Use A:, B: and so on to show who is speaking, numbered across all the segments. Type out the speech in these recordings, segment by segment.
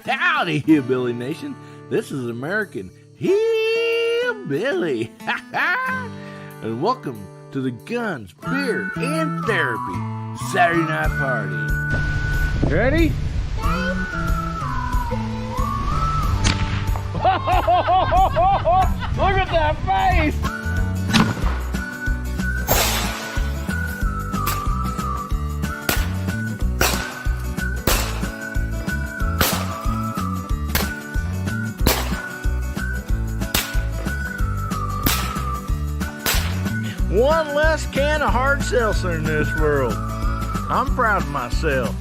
A: Howdy, Hillbilly Nation. This is American Hillbilly. And welcome to the Guns, Beer, and Therapy Saturday Night Party. Ready? Look at that face! One less can of hard seltzer in this world. I'm proud of myself.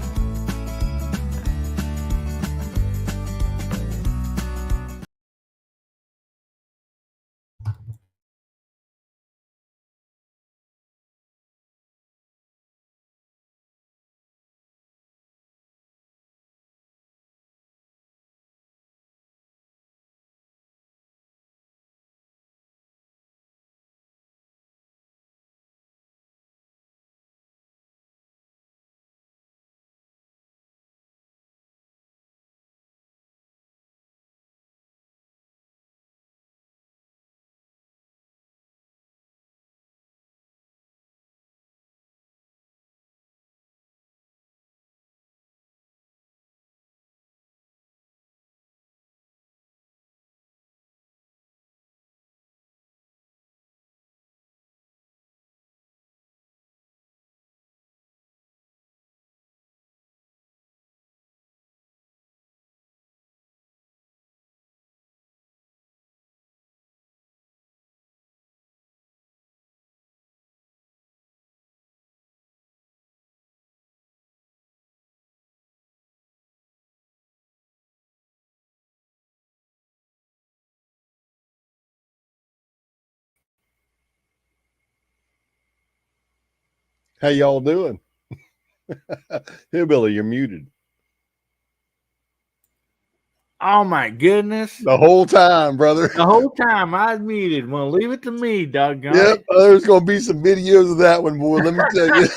B: How y'all doing? Hillbilly, you're muted.
A: Oh my goodness.
B: The whole time, brother.
A: The whole time I was muted. Well, leave it to me, doggone
B: Yep,
A: it.
B: there's going to be some videos of that one, boy. Let me tell you.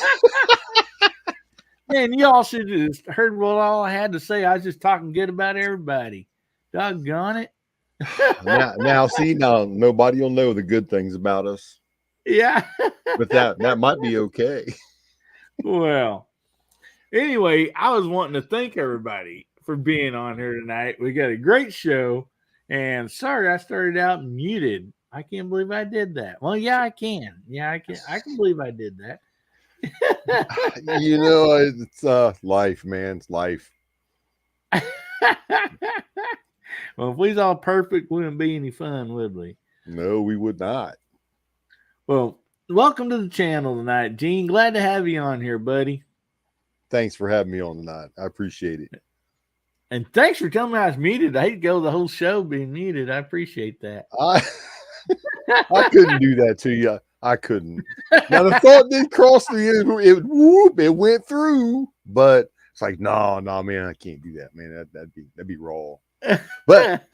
A: Man, y'all should have just heard what all I had to say. I was just talking good about everybody. Doggone it.
B: now, see, now nobody will know the good things about us.
A: Yeah.
B: But that might be okay.
A: Well, anyway, I was wanting to thank everybody for being on here tonight. We got a great show. And sorry, I started out muted. I can't believe I did that. Well, yeah, I can. Yeah, I can. I can believe I did that.
B: You know, it's life, man. It's life.
A: Well, if we was all perfect, wouldn't be any fun, would we?
B: No, we would not.
A: Well, welcome to the channel tonight, Gene. Glad to have you on here, buddy.
B: Thanks for having me on tonight. I appreciate it.
A: And thanks for telling me I was muted. I hate to go the whole show being muted. I appreciate that.
B: I couldn't do that to you. I couldn't. Now the thought did cross it went through, but it's like, no, man, I can't do that, man. That'd be raw. But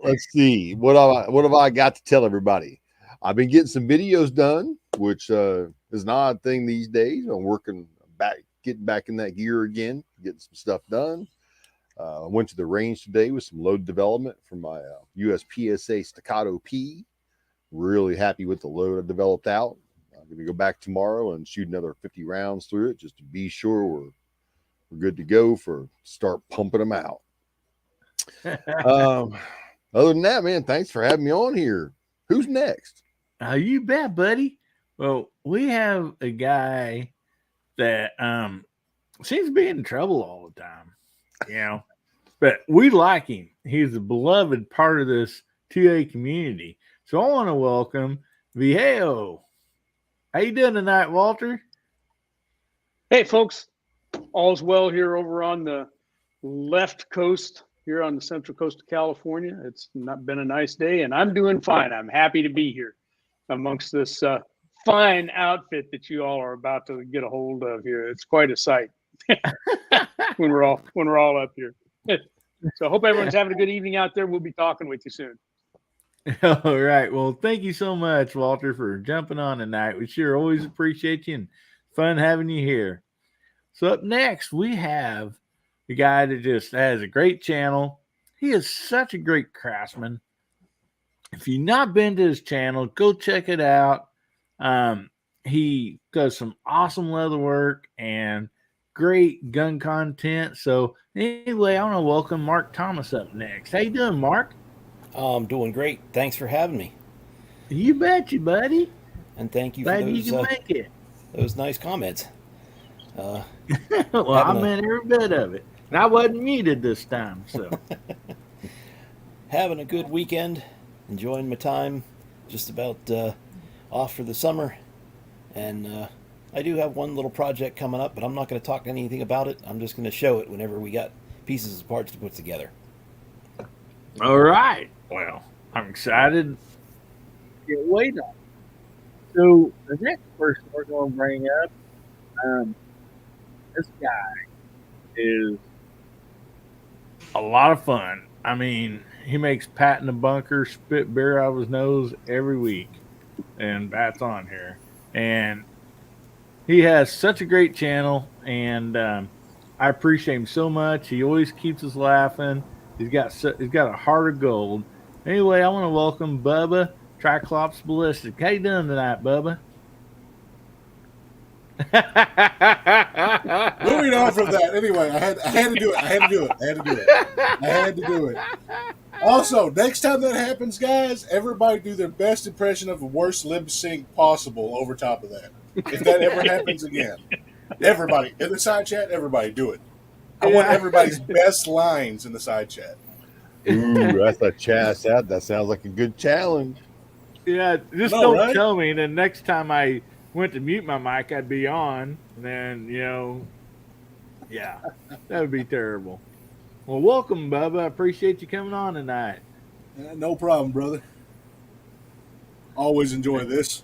B: let's see. What have I got to tell everybody? I've been getting some videos done, which is an odd thing these days. I'm getting back in that gear again, getting some stuff done. I went to the range today with some load development for my USPSA Staccato P. Really happy with the load I developed out. I'm going to go back tomorrow and shoot another 50 rounds through it just to be sure we're good to go for start pumping them out. Other than that, man, thanks for having me on here. Who's next?
A: You bet, buddy. Well, we have a guy that seems to be in trouble all the time, you know, but we like him. He's a beloved part of this 2A community. So I want to welcome Viejo. How you doing tonight, Walter?
C: Hey, folks. All's well here over on the left coast, here on the central coast of California. It's not been a nice day, and I'm doing fine. I'm happy to be here amongst this fine outfit that you all are about to get a hold of here. It's quite a sight when we're all up here. So I hope everyone's having a good evening out there. We'll be talking with you soon.
A: All right. Well, thank you so much, Walter, for jumping on tonight. We sure always appreciate you and fun having you here. So up next, we have a guy that just has a great channel. He is such a great craftsman. If you've not been to his channel, go check it out. He does some awesome leather work and great gun content. So anyway, I want to welcome Mark Thomas up next. How you doing, Mark?
D: I'm doing great. Thanks for having me,
A: You betcha, buddy.
D: and thank you
A: Glad
D: for
A: you can make it.
D: those nice comments.
A: Well, I
D: Having a-
A: meant every bit of it. And I wasn't muted this time, so
D: Having a good weekend, enjoying my time, just about off for the summer, and I do have one little project coming up, but I'm not going to talk anything about it. I'm just going to show it whenever we got pieces and parts to put together.
A: all right. Well, I'm excited. Can't wait on. So the next person we're going to bring up, this guy is a lot of fun. I mean, he makes Pat in the bunker spit beer out of his nose every week, and Pat's on here, and he has such a great channel, and I appreciate him so much. He always keeps us laughing. He's got a heart of gold. Anyway, I want to welcome Bubba Triclops Ballistic. How you doing tonight, Bubba?
E: Moving on from that. Anyway, I had to do it. I had to do it. Also, next time that happens, guys, everybody do their best impression of the worst lip sync possible over top of that. If that ever happens again, everybody in the side chat, everybody do it. I want everybody's best lines in the side chat.
B: Ooh, that's a chat. That sounds like a good challenge.
A: Yeah, just
E: No,
A: don't
E: right?
A: tell me. And then next time I went to mute my mic, I'd be on. And then, yeah, that would be terrible. Well, welcome, Bubba. I appreciate you coming on tonight.
E: No problem, brother. Always enjoy this.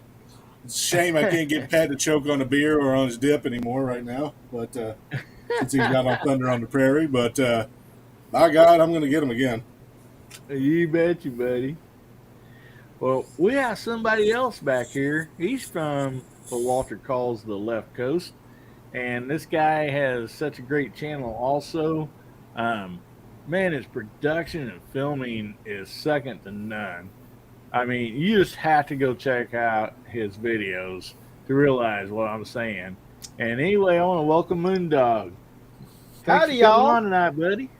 E: It's a shame I can't get Pat to choke on a beer or on his dip anymore right now. But since he's got on Thunder on the Prairie, but by God, I'm going to get him again.
A: You bet you, buddy. Well, we have somebody else back here. He's from what Walter calls the left coast. And this guy has such a great channel also. Man, his production and filming is second to none. I mean, you just have to go check out his videos to realize what I'm saying. And anyway, I want to welcome Moondog. Thanks
F: Howdy,
A: for coming
F: y'all.
A: on tonight, buddy.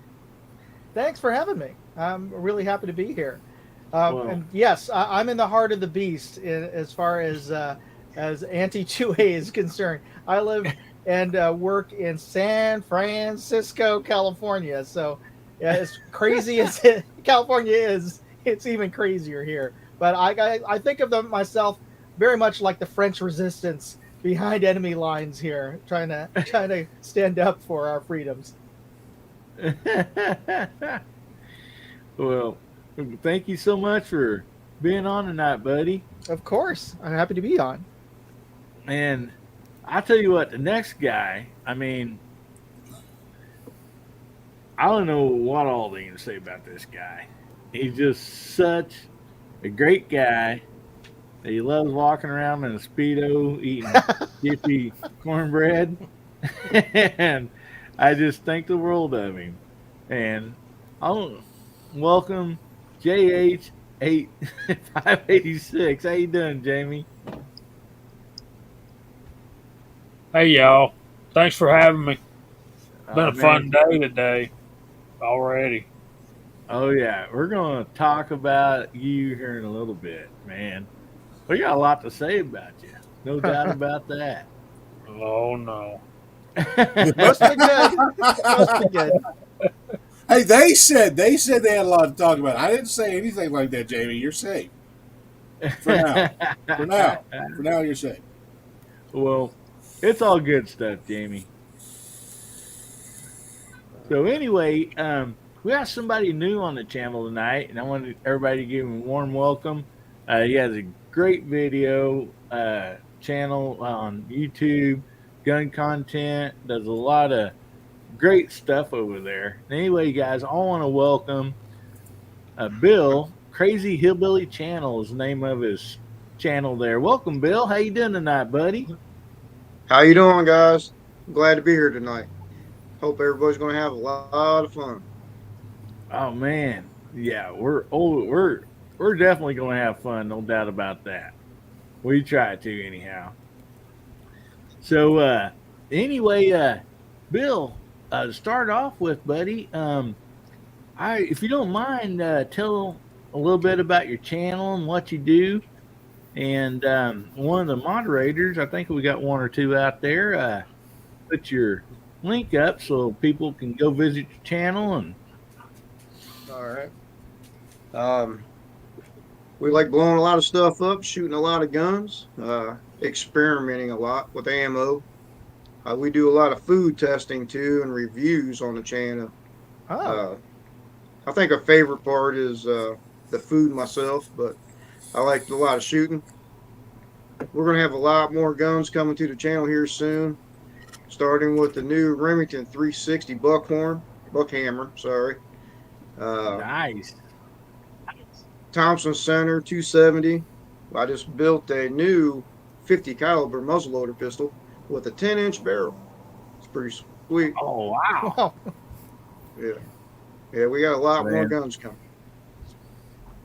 F: Thanks for having me. I'm really happy to be here.
A: Well-
F: And yes, I'm in the heart of the beast as far as anti-2A is concerned. I live and work in San Francisco, California. So as crazy as California is, it's even crazier here. But I think of myself very much like the French resistance behind enemy lines here, trying to stand up for our freedoms.
A: Well, thank you so much for being on tonight, buddy.
F: Of course, I'm happy to be on.
A: And I tell you what, the next guy, I mean, I don't know what all they can say about this guy. He's just such a great guy. He loves walking around in a Speedo, eating jiffy cornbread. And I just think the world of him. And I'll welcome JH8586. How you doing, Jamie?
G: Hey y'all, thanks for having me. Been a
A: Man.
G: fun day today already.
A: Oh yeah, we're gonna talk about you here in a little bit, man. We got a lot to say about you, no doubt about that.
G: Oh no.
F: Must be good. Must be good.
E: Hey, they said they had a lot to talk about. I didn't say anything like that, Jamie. You're safe. For now. For now, you're safe.
A: Well, it's all good stuff, Jamie. So anyway, we have somebody new on the channel tonight, and I wanted everybody to give him a warm welcome. He has a great video channel on YouTube, gun content, does a lot of great stuff over there. Anyway, guys, I want to welcome Bill. Crazy Hillbilly Channel is the name of his channel there. Welcome, Bill. How you doing tonight, buddy?
H: How you doing, guys? Glad to be here tonight. Hope everybody's going to have a lot of fun.
A: Oh man, yeah, we're definitely going to have fun, no doubt about that. We try to anyhow. So anyway, Bill, to start off with, buddy, I if you don't mind, tell a little bit about your channel and what you do. And one of the moderators, I think we got one or two out there, put your link up so people can go visit your channel. And
H: All right. Um, we like blowing a lot of stuff up, shooting a lot of guns, experimenting a lot with ammo. We do a lot of food testing too and reviews on the channel.
F: Oh,
H: Uh, I think a favorite part is the food myself, but I like a lot of shooting. We're going to have a lot more guns coming to the channel here soon, starting with the new Remington 360 Buckhammer, sorry. Uh,
A: nice.
H: Thompson Center 270. I just built a new 50 caliber muzzleloader pistol with a 10-inch barrel. It's pretty sweet.
A: Oh wow,
F: wow.
H: Yeah. Yeah, we got a lot more
A: man,
H: guns coming.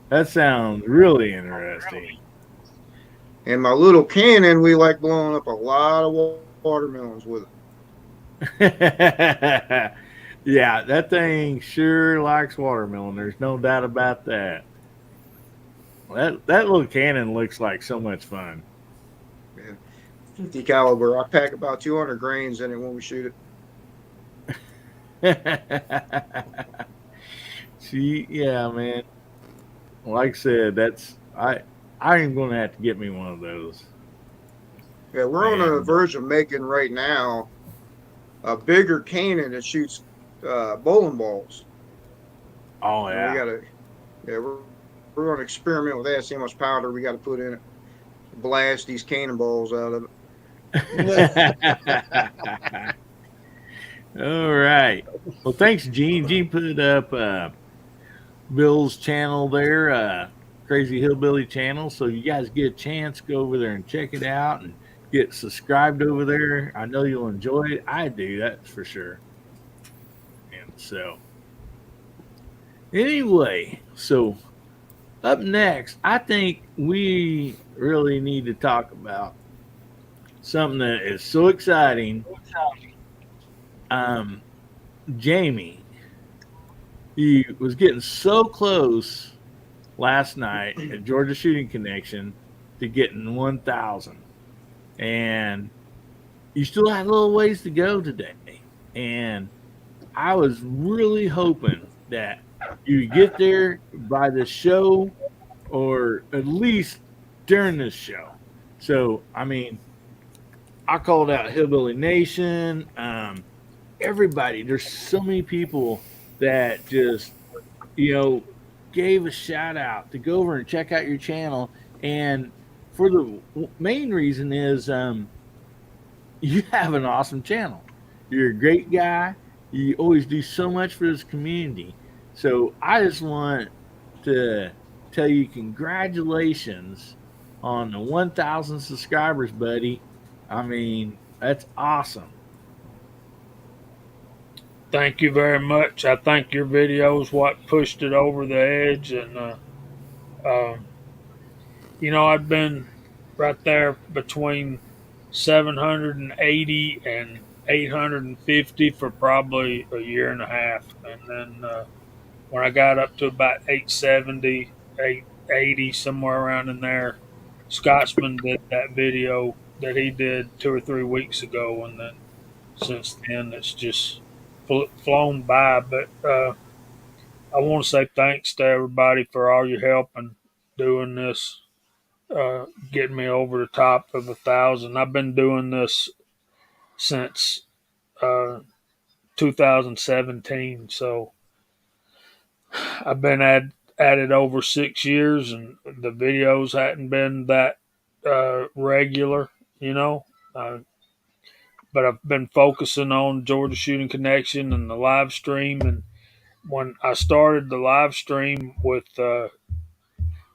A: that sounds really interesting.
H: And my little cannon, we like blowing up a lot of watermelons with
A: Yeah, that thing sure likes watermelon. There's no doubt about that. That little cannon looks like so much fun.
H: it. Yeah. 50 caliber. I pack about 200 grains in it when we shoot
A: See, yeah, man. Like I said, I am gonna have to get me one of those.
H: it. Yeah, we're on the
A: And
H: verge of making right now a bigger cannon that shoots bowling balls.
A: oh
H: And we
A: yeah.
H: got to, yeah, we're going to experiment with that, see how much powder we got to put in it, blast these cannonballs out of
B: Yeah.
A: All right. Well, thanks, Gene. Gene put up Bill's channel there, Crazy Hillbilly channel. So you guys get a chance, go over there and check it out and get subscribed over there. I know you'll enjoy it. I do, that's for sure. And so, anyway, so up next, I think we really need to talk about something that is so exciting. Um, Jamie, he was getting so close last night at Georgia Shooting Connection to getting 1,000. And you still had a little ways to go today. And I was really hoping that you get there by the show or at least during this show. So, I mean, I called out Hillbilly Nation, everybody. There's so many people that just, you know, gave a shout out to go over and check out your channel. And for the main reason is you have an awesome channel. You're a great guy. You always do so much for this community. So I just want to tell you congratulations on the 1,000 subscribers, buddy. I mean, that's awesome.
G: Thank you very much. I think your video is what pushed it over the edge, and uh, I've been right there between 780 and 850 for probably a year and a half, and then when I got up to about 870, 880, somewhere around in there, Scotsman did that video that he did 2 or 3 weeks ago, and then since then it's just flown by. But I want to say thanks to everybody for all your help and doing this, getting me over the top of 1,000. I've been doing this since uh, 2017, so I've been at it over 6 years, and the videos hadn't been that regular, you know. Uh, but I've been focusing on Georgia Shooting Connection and the live stream. And when I started the live stream with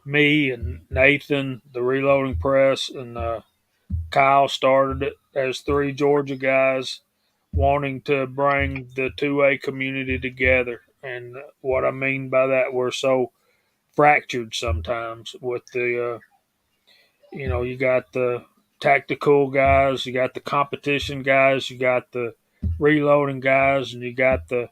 G: me and Nathan, the Reloading Press, and Kyle started it as three Georgia guys. wanting to bring the 2A community together. And what I mean by that, we're so fractured sometimes with the, you got the tactical guys, you got the competition guys, you got the reloading guys, and you got the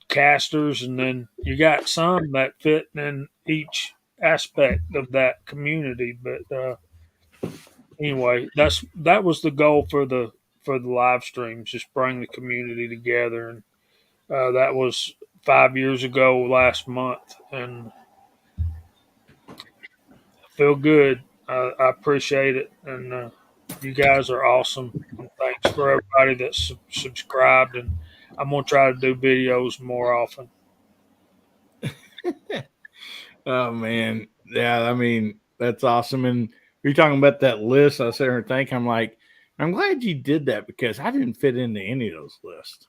G: casters, and then you got some that fit in each aspect of that community. But anyway, that was the goal for the live streams, just bring the community together, and that was 5 years ago last month, and I feel good. I appreciate it, and you guys are awesome. And thanks for everybody that's subscribed, and I'm gonna try to do videos more often.
A: Oh man, yeah. I mean, that's awesome. And you're talking about that list. I sit here and think, I'm like, I'm glad you did that because I didn't fit into any of those lists.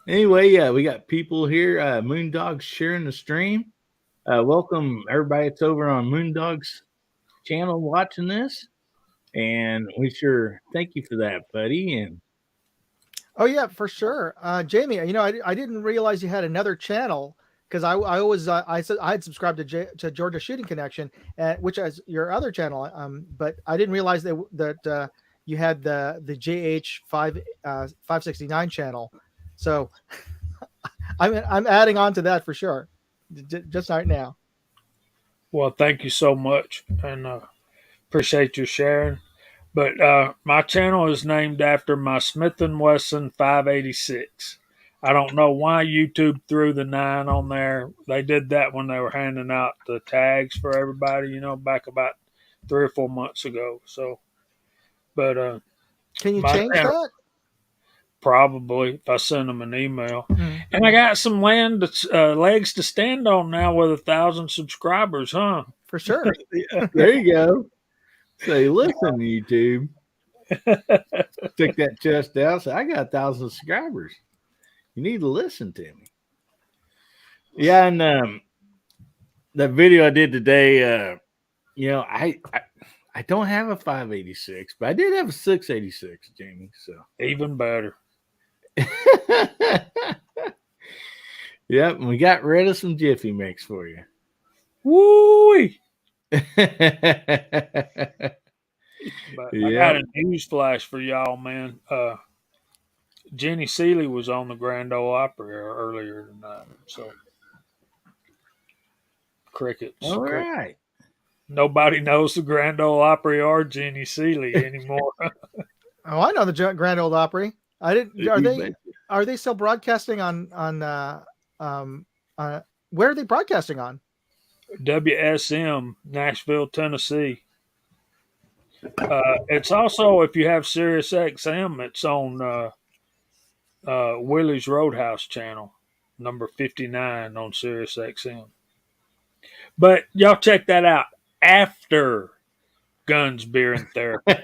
A: Anyway, we got people here. Moondog's sharing the stream. Welcome everybody that's over on Moondog's channel watching this, and we sure thank you for that, buddy. And
F: Oh yeah, for sure. Jamie, you know, I didn't realize you had another channel because I always I said I had subscribed to Georgia Shooting Connection, which is your other channel. But I didn't realize that you had the JH 569 channel. So I'm adding on to that for sure, just right now.
G: Well, thank you so much, and appreciate you sharing. But my channel is named after my Smith & Wesson 586. I don't know why YouTube threw the 9 on there. They did that when they were handing out the tags for everybody, back about 3 or 4 months ago. So, but
F: Can you
G: my
F: change
G: channel,
F: that?
G: probably if I send them an email. And I got some legs to stand on now with 1,000 subscribers, huh?
F: For sure.
A: there you go. Say, listen, YouTube. Stick that chest out. Say, I got 1,000 subscribers. You need to listen to me. Yeah, and that video I did today, I don't have a 586, but I did have a 686, Jamie. So
G: even better.
A: Yep, and we got rid of some Jiffy Mix for you.
G: Woo! But I
A: Yep.
G: got a news flash for y'all, man. Jenny Seeley was on the Grand Ole Opry earlier tonight. So crickets.
A: All right.
G: Nobody knows the Grand Ole Opry or Jenny Seeley anymore.
F: Oh, I know the Grand Ole Opry. I didn't. Are they still broadcasting on where are they broadcasting on?
G: WSM, Nashville, Tennessee. It's also, if you have Sirius XM, it's on Willie's Roadhouse channel, number 59 on Sirius XM. But y'all check that out after Guns, Beer, and Therapy.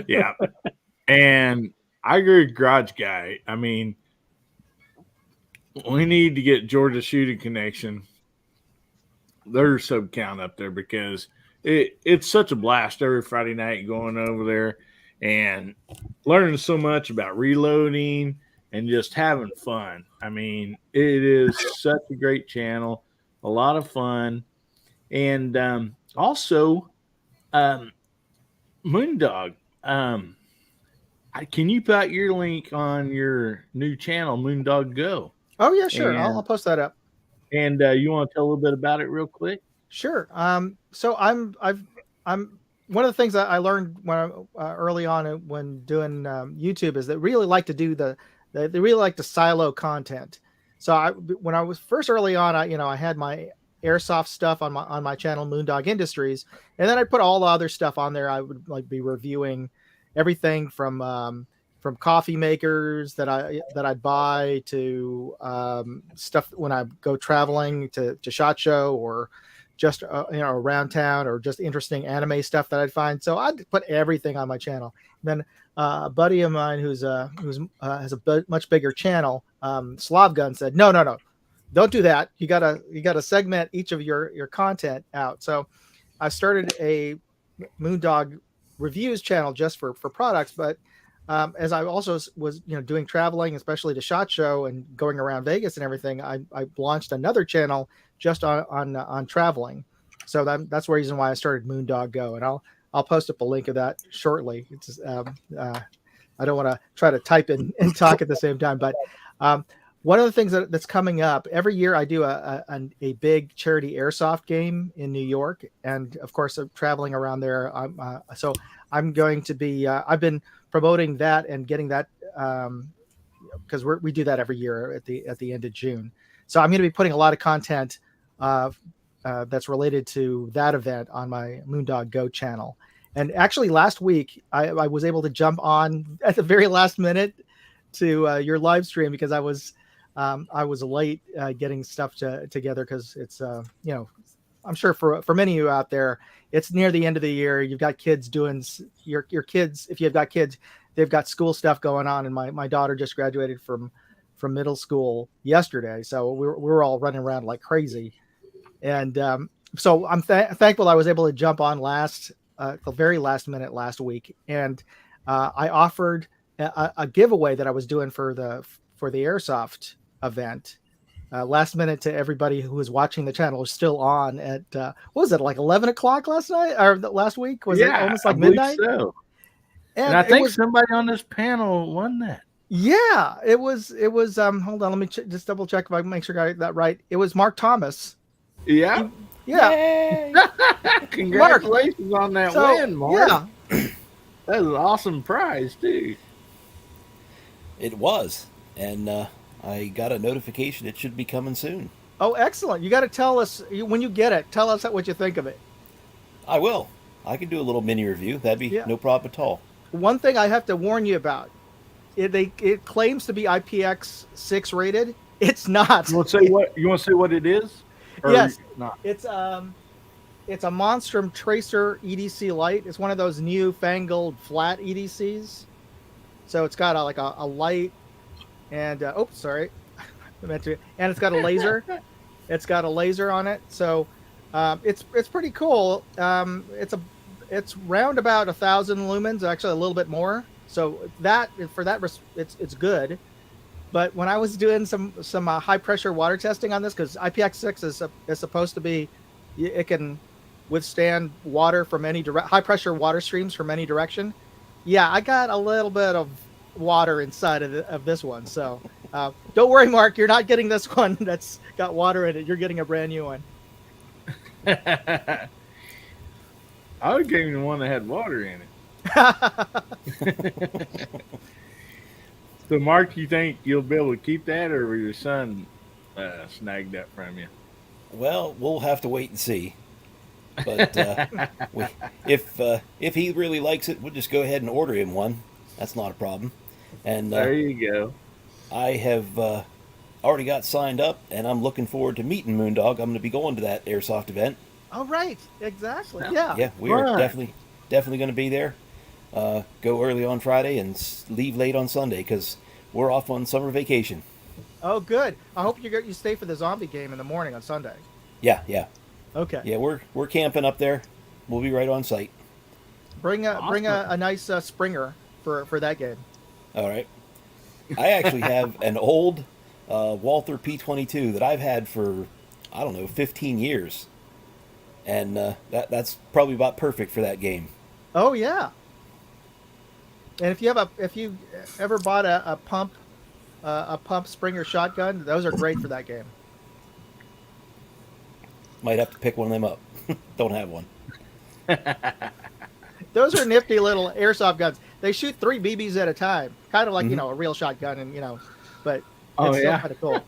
A: Yeah. And I agree with Garage Guy. I mean, we need to get Georgia Shooting Connection, their sub count up there, because it's such a blast every Friday night going over there and learning so much about reloading and just having fun. I mean, it is such a great channel, a lot of fun. And also, Moondog, can you put out your link on your new channel, Moondog Go?
F: Oh yeah, sure. I'll post that up.
A: And you want to tell a little bit about it real quick?
F: Sure. So I'm one of the things that I learned when early on when doing YouTube is that really like to do they really like to silo content. So when I was first early on, I had my airsoft stuff on my channel, Moondog Industries, and then I put all the other stuff on there. I would be reviewing everything from coffee makers that I'd buy to stuff when I go traveling to SHOT Show, or just around town, or just interesting anime stuff that I'd find. So I'd put everything on my channel. And then a buddy of mine who's has a much bigger channel, Slav Gun, said, no, don't do that. You gotta segment each of your content out. So I started a Moondog reviews channel just for products, but as I also was doing traveling, especially to SHOT Show and going around Vegas and everything, I launched another channel just on traveling. So that's the reason why I started Moondog Go, and I'll post up a link of that shortly. It's I don't want to try to type and talk at the same time, but one of the things that's coming up every year, I do a big charity airsoft game in New York, and of course, I'm traveling around there. So I'm going to be. I've been promoting that and getting that because we do that every year at the end of June. So I'm going to be putting a lot of content that's related to that event on my Moondog Go channel. And actually, last week I was able to jump on at the very last minute to your live stream because I was late getting stuff together because it's I'm sure for many of you out there, it's near the end of the year. You've got kids doing your kids. If you've got kids, they've got school stuff going on. And my daughter just graduated from middle school yesterday, so we're all running around like crazy. And so I'm thankful I was able to jump on the very last minute last week, and I offered a giveaway that I was doing for the airsoft event. Last minute to everybody who was watching the channel is still on at what was it, like 11 o'clock last night or last week? Was it almost like midnight?
A: So. And I think somebody on this panel won that.
F: Yeah, it was hold on, let me just double check if I make sure I got that right. It was Mark Thomas.
A: Yeah. Congratulations on that win, Mark. Yeah. That was an awesome prize too.
D: It was. And I got a notification it should be coming soon.
F: Oh, excellent. You got to tell us when you get it. Tell us what you think of it.
D: I will. I can do a little mini review. That'd be no problem at all.
F: One thing I have to warn you about, it claims to be IPX6 rated. It's not.
A: You want to say what it is?
F: Or yes. Not? It's a Monstrum Tracer EDC Lite. It's one of those new fangled flat EDCs. So it's got a light and sorry. I meant to, and it's got a laser. It's got a laser on it. So it's pretty cool. It's round about 1,000 lumens, actually a little bit more. So it's good. But when I was doing some high pressure water testing on this, because IPX6 is supposed to be, it can withstand water from any high pressure water streams from any direction. Yeah, I got a little bit of water inside of this one. So don't worry, Mark, you're not getting this one that's got water in it. You're getting a brand new one.
A: I was getting the one that had water in it. So, Mark, you think you'll be able to keep that, or will your son snag that from you?
D: Well, we'll have to wait and see. But if he really likes it, we'll just go ahead and order him one. That's not a problem. And
A: there you go.
D: I have already got signed up, and I'm looking forward to meeting Moondog. I'm going to be going to that airsoft event.
F: Oh, right. Exactly. Yeah.
D: Yeah, we are definitely going to be there. Go early on Friday and leave late on Sunday because we're off on summer vacation.
F: Oh, good. I hope you stay for the zombie game in the morning on Sunday.
D: Yeah.
F: Okay.
D: Yeah, we're camping up there. We'll be right on site.
F: Bring a nice Springer for that game.
D: All right. I actually have an old Walther P22 that I've had for 15 years, and that's probably about perfect for that game.
F: Oh yeah. And if you ever bought a pump Springer shotgun, those are great for that game.
D: Might have to pick one of them up. Don't have one.
F: Those are nifty little airsoft guns. They shoot 3 BBs at a time, kind of like a real shotgun, and but it's still kind of cool.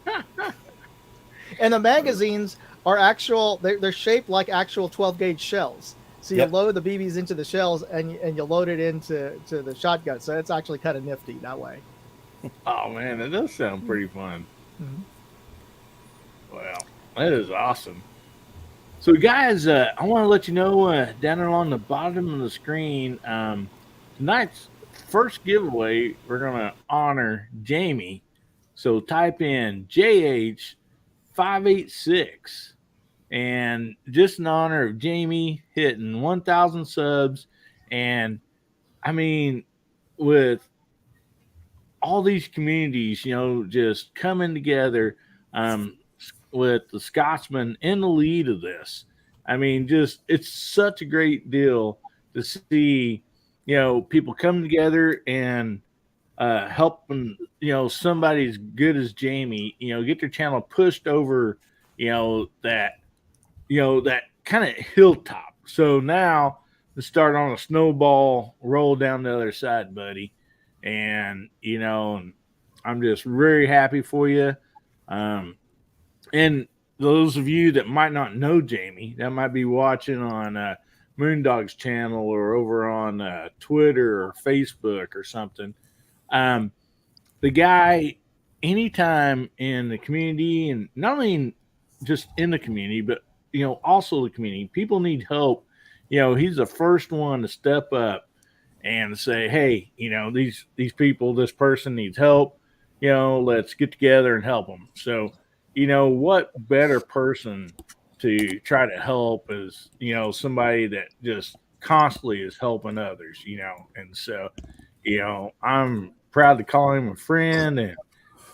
F: And the magazines are actual. They're shaped like actual 12 gauge shells. So you load the BBs into the shells, and you load it into the shotgun. So it's actually kind of nifty that way.
A: Oh man, that does sound pretty fun. Mm-hmm. Wow, that is awesome. So guys, I want to let you know down along the bottom of the screen, tonight's first giveaway, we're going to honor Jamie. So type in JH 586. And just in honor of Jamie hitting 1,000 subs. And I mean, with all these communities, just coming together, with the Scotsman in the lead of this. I mean, just it's such a great deal to see, people come together and helping, somebody as good as Jamie, get their channel pushed over, that, that kind of hilltop. So now to start on a snowball roll down the other side, buddy. And, I'm just very happy for you. And those of you that might not know Jamie, that might be watching on Moondog's channel or over on Twitter or Facebook or something. The guy, anytime in the community, and not only just in the community, but also the community, people need help. He's the first one to step up and say, "Hey, these people, this person needs help. Let's get together and help them." So, what better person to try to help is, somebody that just constantly is helping others, and so, I'm proud to call him a friend and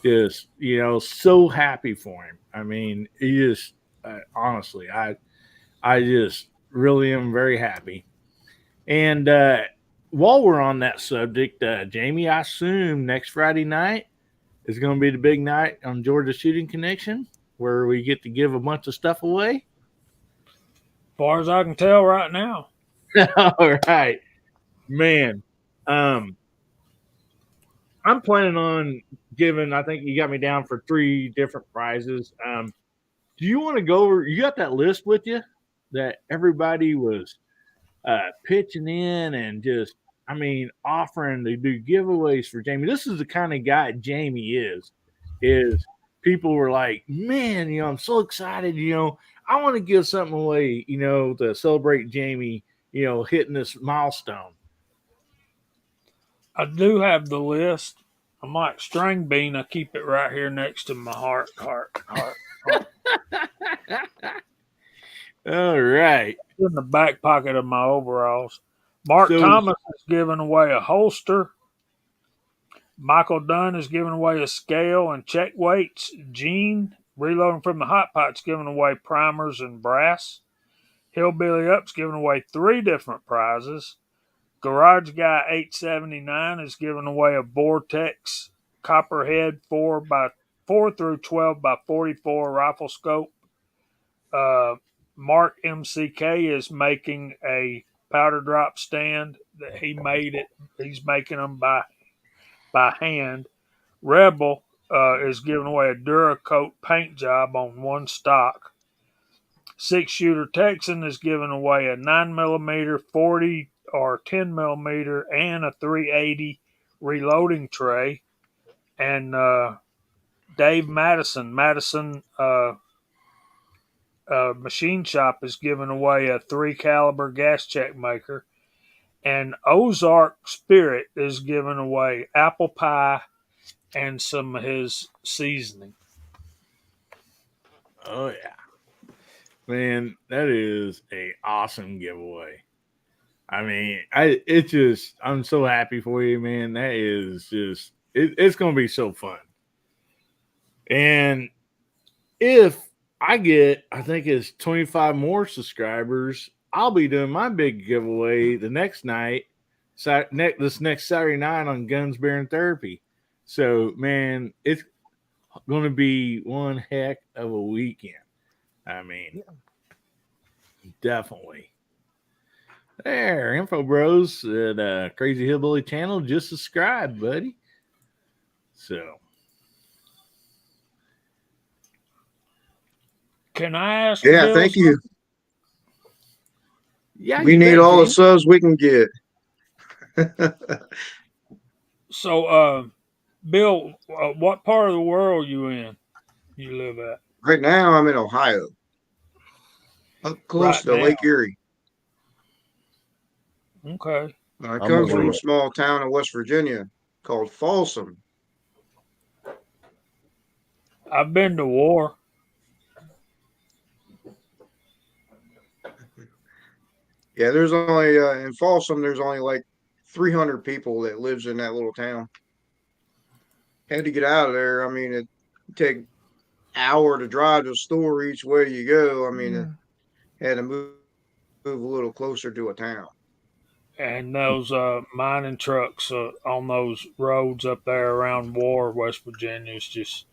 A: just, so happy for him. I mean, he just, honestly, I just really am very happy. And, while we're on that subject, Jamie, I assume next Friday night is going to be the big night on Georgia Shooting Connection, where we get to give a bunch of stuff away.
G: As far as I can tell right now.
A: All right, man. I'm planning on giving. I think you got me down for 3 different prizes. Do you want to go over? You got that list with you that everybody was pitching in and just, I mean, offering to do giveaways for Jamie. This is the kind of guy Jamie is people were like, man, I'm so excited, I want to give something away, to celebrate Jamie, hitting this milestone.
G: I do have the list. I'm like String Bean. I keep it right here next to my heart.
A: All right.
G: In the back pocket of my overalls. Mark Thomas is giving away a holster. Michael Dunn is giving away a scale and check weights. Gene, reloading from the hot pot's giving away primers and brass. Hillbilly Up's giving away 3 different prizes. Garage Guy 879 is giving away a Vortex Copperhead 4 through 12 by 44 rifle scope. Mark MCK is making a powder drop stand that he made it. He's making them by hand. Rebel is giving away a Duracoat paint job on 1 stock. 6-shooter Texan is giving away a 9mm, 40 or 10mm, and a 380 reloading tray. And Dave Madison Machine Shop is giving away a 3 caliber gas check maker. And Ozark Spirit is giving away apple pie and some of his seasoning.
A: Oh yeah, man, that is a awesome giveaway. I mean, I'm so happy for you, man. That is just, it's going to be so fun. And if I think it's 25 more subscribers, I'll be doing my big giveaway the next night, this next Saturday night on Guns, Beer, and Therapy. So, man, it's going to be one heck of a weekend. I mean, definitely. There, Info Bros at Crazy Hillbilly channel. Just subscribe, buddy. So,
G: can I ask?
H: Yeah,
G: Bill
H: thank you.
A: Yeah,
H: we need all the subs we can get.
G: So, Bill, what part of the world you live at?
H: Right now, I'm in Ohio, up close to Lake Erie.
G: Okay.
H: I come from a small town in West Virginia called Folsom.
G: I've been to war.
H: Yeah, there's only in Folsom. There's only like 300 people that lives in that little town. Had to get out of there. I mean, it take hour to drive to the store each way you go. I mean, it had to move a little closer to a town.
G: And those mining trucks on those roads up there around War, West Virginia is just.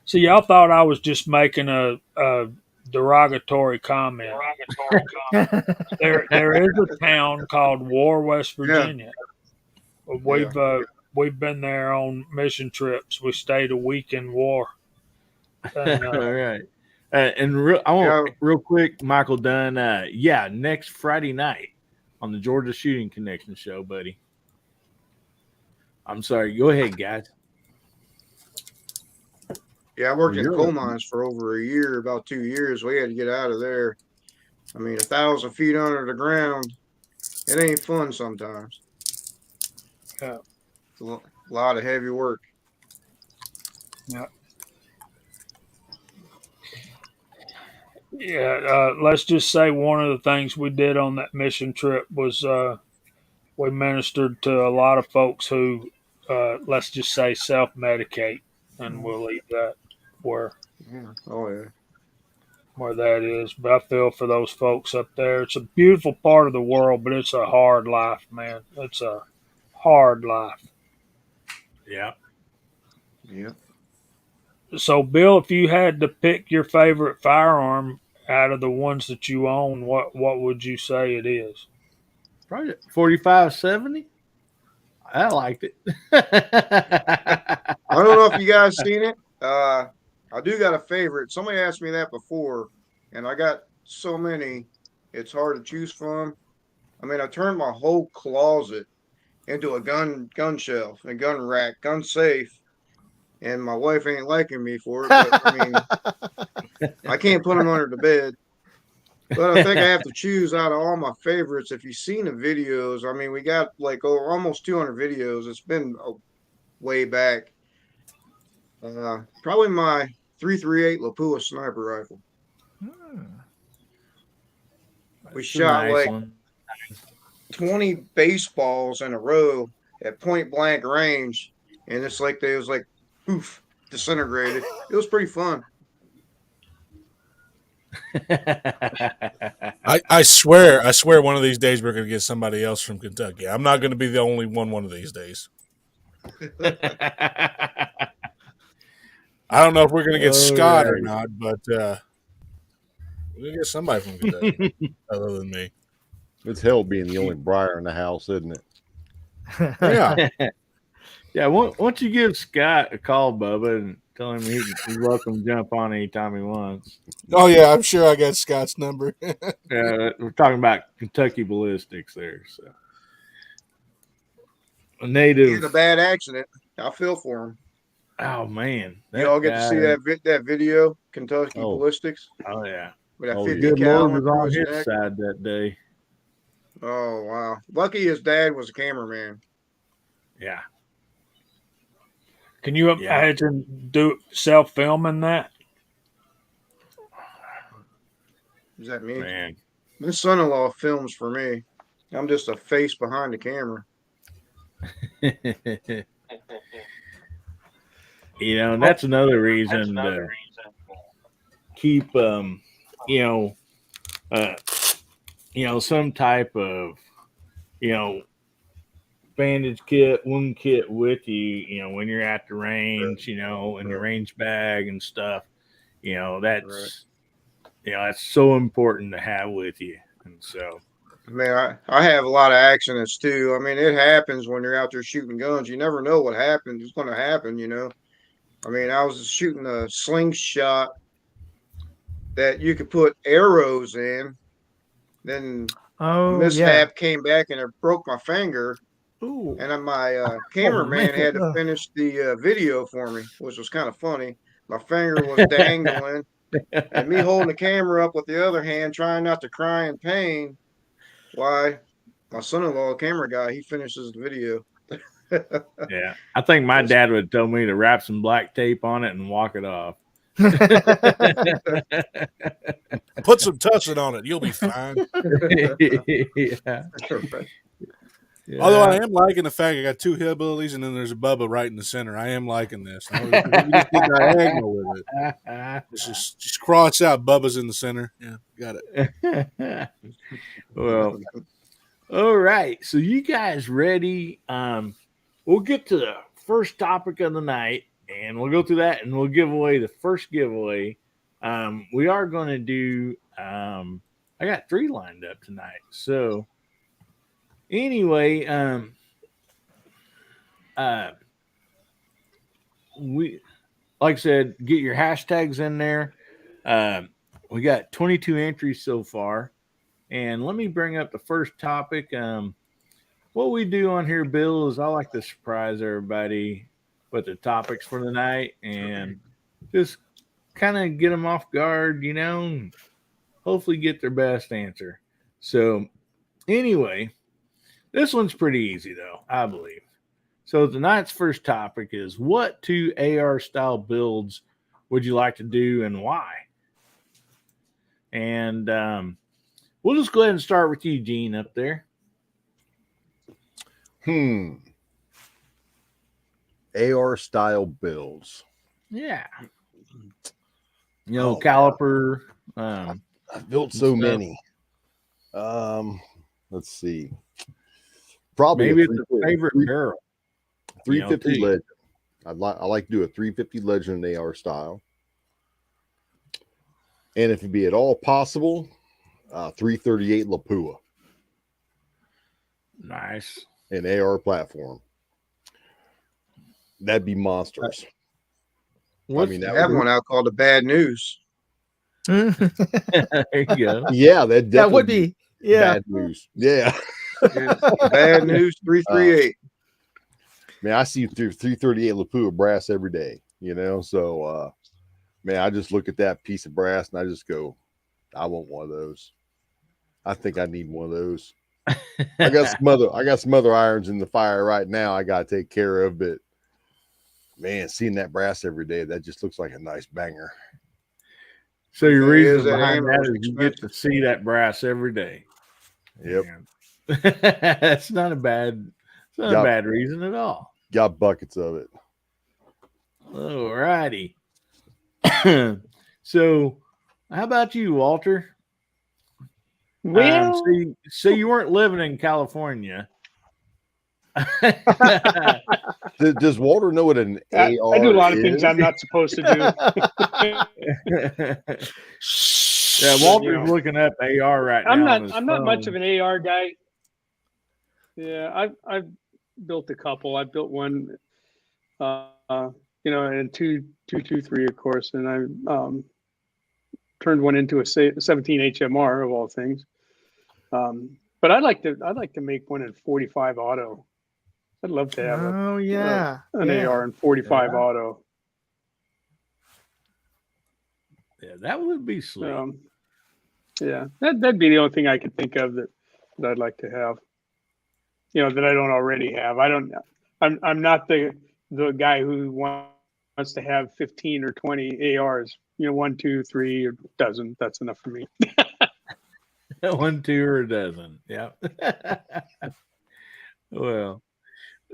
G: See, y'all thought I was just making a derogatory comment. There is a town called War, West
H: Yeah,
G: Virginia.
H: yeah.
G: We've been there on mission trips. We stayed a week in War, and
A: All right. I want
H: Yeah,
A: real quick, Michael Dunn. Yeah, next Friday night on the Georgia Shooting Connection show, buddy. I'm sorry. Go ahead, guys.
H: yeah. I worked in
A: You're
H: coal mines for over a year, about 2 years. We had to get out of there. I mean, 1,000 feet under the ground, it ain't fun sometimes.
G: uh,
H: It's a lot of heavy work.
G: yeah, yeah. Let's just say one of the things we did on that mission trip was we ministered to a lot of folks who, let's just say, self medicate, and we'll leave that where
H: Yeah. Oh yeah.
G: where that is. But I feel for those folks up there. It's a beautiful part of the world, but it's a hard life, man. It's a hard life.
A: yeah.
H: Yeah.
G: So, Bill, if you had to pick your favorite firearm out of the ones that you own, what would you say it is?
A: Probably 4570. I liked it.
H: I don't know if you guys seen it. I do got a favorite. Somebody asked me that before, and I got so many. It's hard to choose from. I mean, I turned my whole closet into a gun shelf, a gun rack, gun safe, and my wife ain't liking me for it. But I mean, I can't put them under the bed. But I think I have to choose out of all my favorites. If you've seen the videos, I mean, we got like almost 200 videos. It's been way back. Probably my 338 Lapua sniper rifle. We
A: It's a
H: shot
A: nice
H: like
A: one.
H: 20 baseballs in a row at point blank range, and it's like they was like poof disintegrated. It was pretty fun.
I: I swear one of these days we're going to get somebody else from Kentucky. I'm not going to be the only one of these days. I don't know if we're going to get Scott or not, but we're going to get somebody from Kentucky other than me.
B: It's hell being the only briar in the house, isn't it?
I: Yeah.
A: Yeah, once you give Scott a call, Bubba, and tell him he's welcome to jump on anytime he wants.
I: Oh, yeah, I'm sure I got Scott's number.
A: We're talking about Kentucky ballistics there. So, a native.
H: He had a bad accident. I feel for him.
A: Oh man,
H: You all get to see that video, Kentucky
B: Oh.
H: ballistics.
A: Oh yeah.
H: With that
B: Oh,
H: 50
A: Good
H: cal
A: Lord was
H: through
A: on
H: his
A: his
H: neck.
A: side that day.
H: Oh wow! Lucky his dad was a cameraman.
A: Yeah.
G: Can you imagine do self filming that?
H: Is that me?
A: Man.
H: My son-in-law films for me. I'm just a face behind the camera.
A: You know, and that's another reason to keep some type of bandage kit, wound kit with you, when you're at the range, and your range bag and stuff. That's that's so important to have with you. And so
H: Man, I have a lot of accidents too. I mean, it happens when you're out there shooting guns. You never know what happens. It's going to happen, I mean, I was shooting a slingshot that you could put arrows in. Then mishap came back and it broke my finger.
F: Ooh.
H: And then my cameraman had to finish the video for me, which was kind of funny. My finger was dangling, and me holding the camera up with the other hand, trying not to cry in pain. Why? My son-in-law, a camera guy, he finishes the video.
A: yeah, I think my dad would have told me to wrap some black tape on it and walk it off.
I: Put some tussin on it. You'll be fine.
A: Yeah. Yeah.
I: Although I am liking the fact I got two hillbillies and then there's a Bubba right in the center. I am liking this. Now, we can just get diagonal with it. Just cross out Bubba's in the center. Yeah, got it.
A: Well, all right. So you guys ready? We'll get to the first topic of the night, and we'll go through that, and we'll give away the first giveaway. We are going to do. I got 3 lined up tonight. So anyway, we like I said, get your hashtags in there. We got 22 entries so far. And let me bring up the first topic. What we do on here, Bill, is I like to surprise everybody with the topics for the night and just kind of get them off guard, and hopefully get their best answer. So anyway, this one's pretty easy, though, I believe. So tonight's first topic is, what 2 AR style builds would you like to do and why? And we'll just go ahead and start with you, Gene, up there.
B: AR style builds.
A: Yeah. Caliper.
B: I've built so many. Let's see. Probably
A: maybe it's a favorite barrel.
B: 350 Legend. I like to do a 350 Legend in AR style. And if it be at all possible, 338 Lapua.
A: Nice.
B: An AR platform. That'd be monsters.
H: I have one out called the Bad News.
A: There you go.
B: Yeah, that
F: would be
B: bad news. Yeah.
H: Bad News 338.
B: Man, I see through 338 Lapua brass every day, so man, I just look at that piece of brass and I just go, I want one of those. I think I need one of those. I got some other irons in the fire right now I gotta take care of, but man, seeing that brass every day, that just looks like a nice banger.
A: So your reason behind that is you get to see that brass every day.
B: Yep.
A: That's not a bad reason at all.
B: Got buckets of it.
A: All righty. So how about you, Walter?
C: Well,
A: so you weren't living in California.
B: Does Walter know what an AR is?
C: I do a lot of things I'm not supposed to
A: do. Yeah, Walter's looking up AR right now.
C: I'm not much of an AR guy. Yeah, I've built a couple. I built one, and 223, of course, and I turned one into a 17 HMR of all things. But I'd like to make one in 45 auto. I'd love to have an AR in 45 auto.
A: Yeah, that would be sweet.
C: Yeah, that'd be the only thing I could think of that I'd like to have. That I don't already have. I'm not the guy who wants to have 15 or 20 ARs. 1, 2, 3, or a dozen. That's enough for me.
A: 1, 2, or a dozen. Yeah. Well,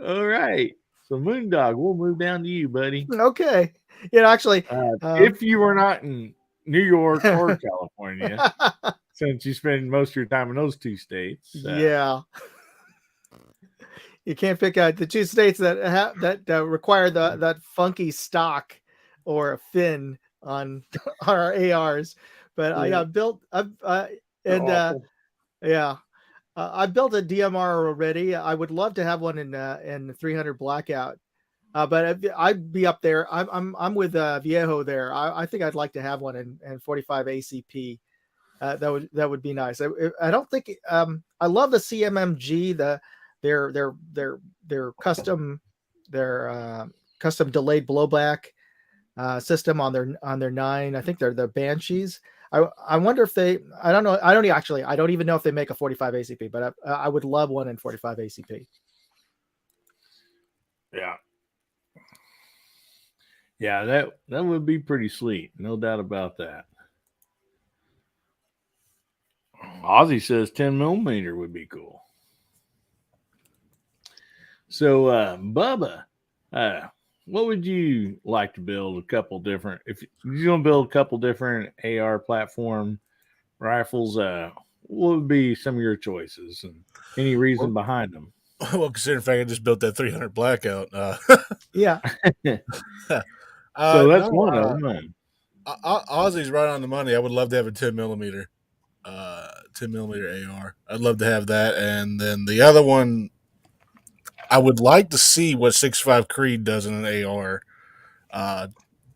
A: all right. So Moondog, we'll move down to you, buddy.
F: Okay. Actually,
A: if you were not in New York or California, since you spend most of your time in those 2 states.
F: Yeah. You can't pick out the 2 states that require that funky stock or a fin on our ARs. But I built I built a DMR already. I would love to have one in 300 blackout. But I'd be up there. I'm with Viejo there. I think I'd like to have one in 45 ACP. That would be nice. I don't think I love the CMMG, their custom delayed blowback system on their 9. I think they're the Banshees. I wonder if I don't know. I don't even know if they make a 45 ACP, but I would love one in 45 ACP.
A: Yeah. Yeah, that would be pretty sweet. No doubt about that. Ozzy says 10 millimeter would be cool. So, Bubba, what would you like to build? A couple different. If you're going to build a couple different AR platform rifles, what would be some of your choices and any reason behind them?
I: Well, considering the fact I just built that 300 blackout.
F: Yeah.
A: So that's
I: no,
A: one of them.
I: Ozzy's right on the money. I would love to have a 10 millimeter, 10 millimeter AR. I'd love to have that, and then the other one, I would like to see what 6.5 Creed does in an AR,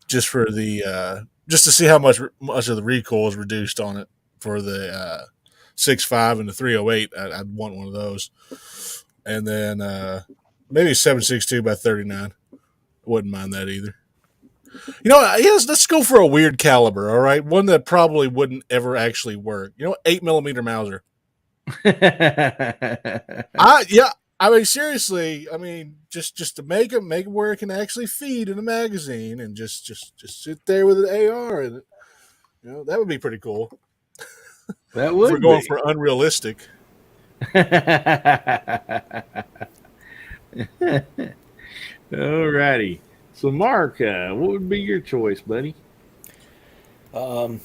I: just for the just to see how much of the recoil is reduced on it for the 6.5 and the 308. I'd want one of those, and then maybe 7.62 by 39. I wouldn't mind that either. You know, yes, let's go for a weird caliber. All right, one that probably wouldn't ever actually work. 8mm Mauser. I mean, seriously. I mean, just to make it where it can actually feed in a magazine, and just sit there with an AR, and that would be pretty cool.
A: That would.
I: If we're going for unrealistic.
A: Alrighty. So, Mark, what would be your choice, buddy?
D: I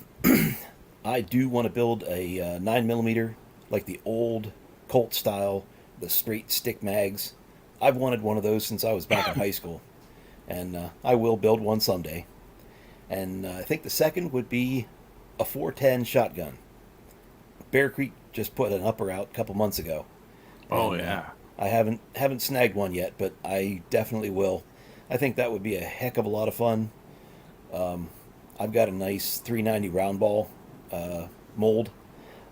D: do want to build a 9mm, like the old Colt style, the straight stick mags. I've wanted one of those since I was back in high school, and I will build one someday. And I think the second would be a 410 shotgun. Bear Creek just put an upper out a couple months ago.
A: Oh,
D: and,
A: yeah.
D: I haven't snagged one yet, but I definitely will. I think that would be a heck of a lot of fun. I've got a nice 390 round ball mold.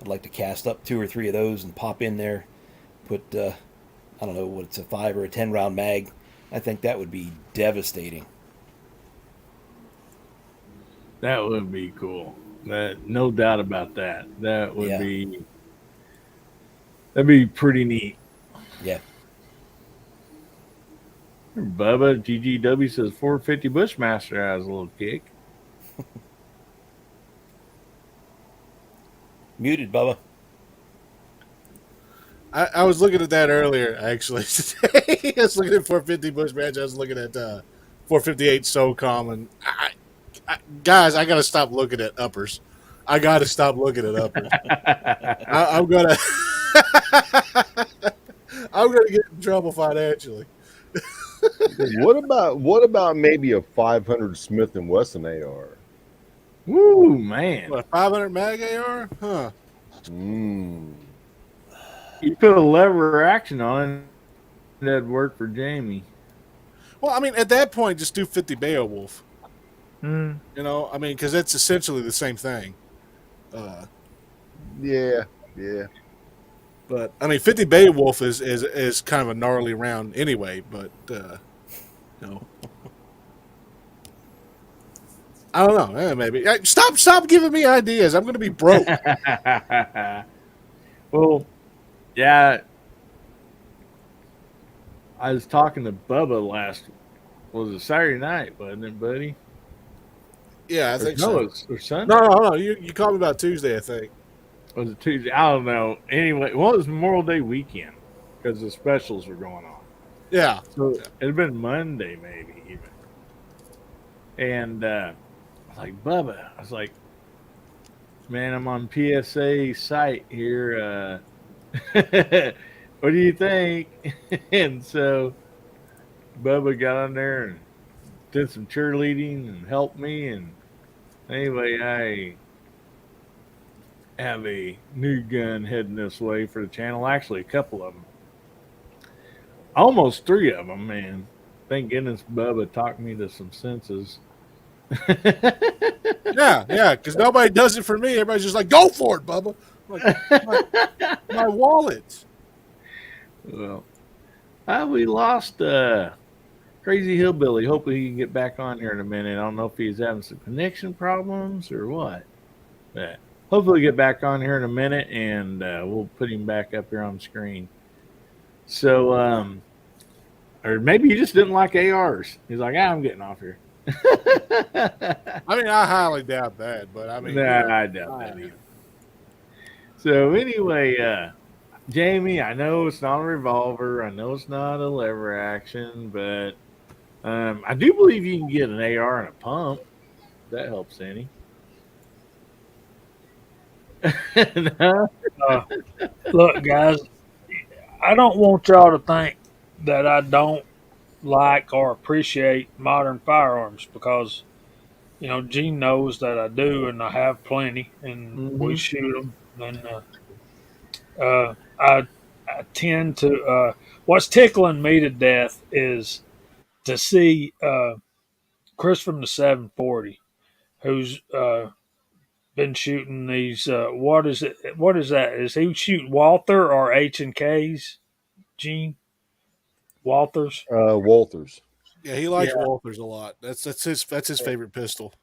D: I'd like to cast up 2 or 3 of those and pop in there. Put, I don't know what it's, a 5 or a 10 round mag. I think that would be devastating.
A: That would be cool. No doubt about that. That would be. That'd be pretty neat.
D: Yeah.
A: Bubba GGW says 450 Bushmaster has a little kick.
D: Muted, Bubba.
I: I was looking at that earlier, actually, today. I was looking at 450 Bushmaster. I was looking at 458 SOCOM. And guys, I got to stop looking at uppers. I got to stop looking at uppers. I'm going to get in trouble financially.
B: What about maybe a 500 Smith & Wesson AR?
A: Woo, man.
I: What, a 500 mag AR? Huh.
A: You put a lever action on it, that'd work for Jamie.
I: Well, I mean, at that point, just do 50 Beowulf.
F: Mm.
I: I mean, because that's essentially the same thing.
B: Yeah.
I: But I mean, 50 Beowulf is kind of a gnarly round anyway. But I don't know. Maybe stop giving me ideas. I'm going to be broke.
A: Well, yeah. I was talking to Bubba was it Saturday night, wasn't it, buddy?
I: Yeah, I think
A: so.
I: so.
A: Or Sunday.
I: No. You called me about Tuesday, I think.
A: Was it Tuesday? I don't know. Anyway, it was Memorial Day weekend because the specials were going on.
I: Yeah.
A: So it had been Monday, maybe even. And I was like, Bubba, man, I'm on PSA site here. What do you think? And so Bubba got on there and did some cheerleading and helped me. And anyway, I have a new gun heading this way for the channel. Actually, a couple of them. Almost 3 of them, man. Thank goodness Bubba talked me to some senses.
I: Yeah, because nobody does it for me. Everybody's just like, go for it, Bubba. Like, my wallet.
A: Well, we lost Crazy Hillbilly. Hopefully he can get back on here in a minute. I don't know if he's having some connection problems or what. But hopefully get back on here in a minute, and we'll put him back up here on the screen. So, or maybe he just didn't like ARs. He's like, I'm getting off here.
I: I mean, I highly doubt that, but I mean,
A: I doubt that either. So anyway, Jamie, I know it's not a revolver. I know it's not a lever action, but I do believe you can get an AR and a pump. If that helps any. No?
G: Uh, Look, guys, I don't want y'all to think that I don't like or appreciate modern firearms because Gene knows that I do, and I have plenty, and we
A: Mm-hmm.
G: shoot them. And I tend to. What's tickling me to death is to see Chris from the 740, who's been shooting these. What is it? What is that? Is he shoot Walther or H&Ks? Gene Walters.
B: Walters.
I: Yeah, he likes Walthers a lot. That's his favorite pistol.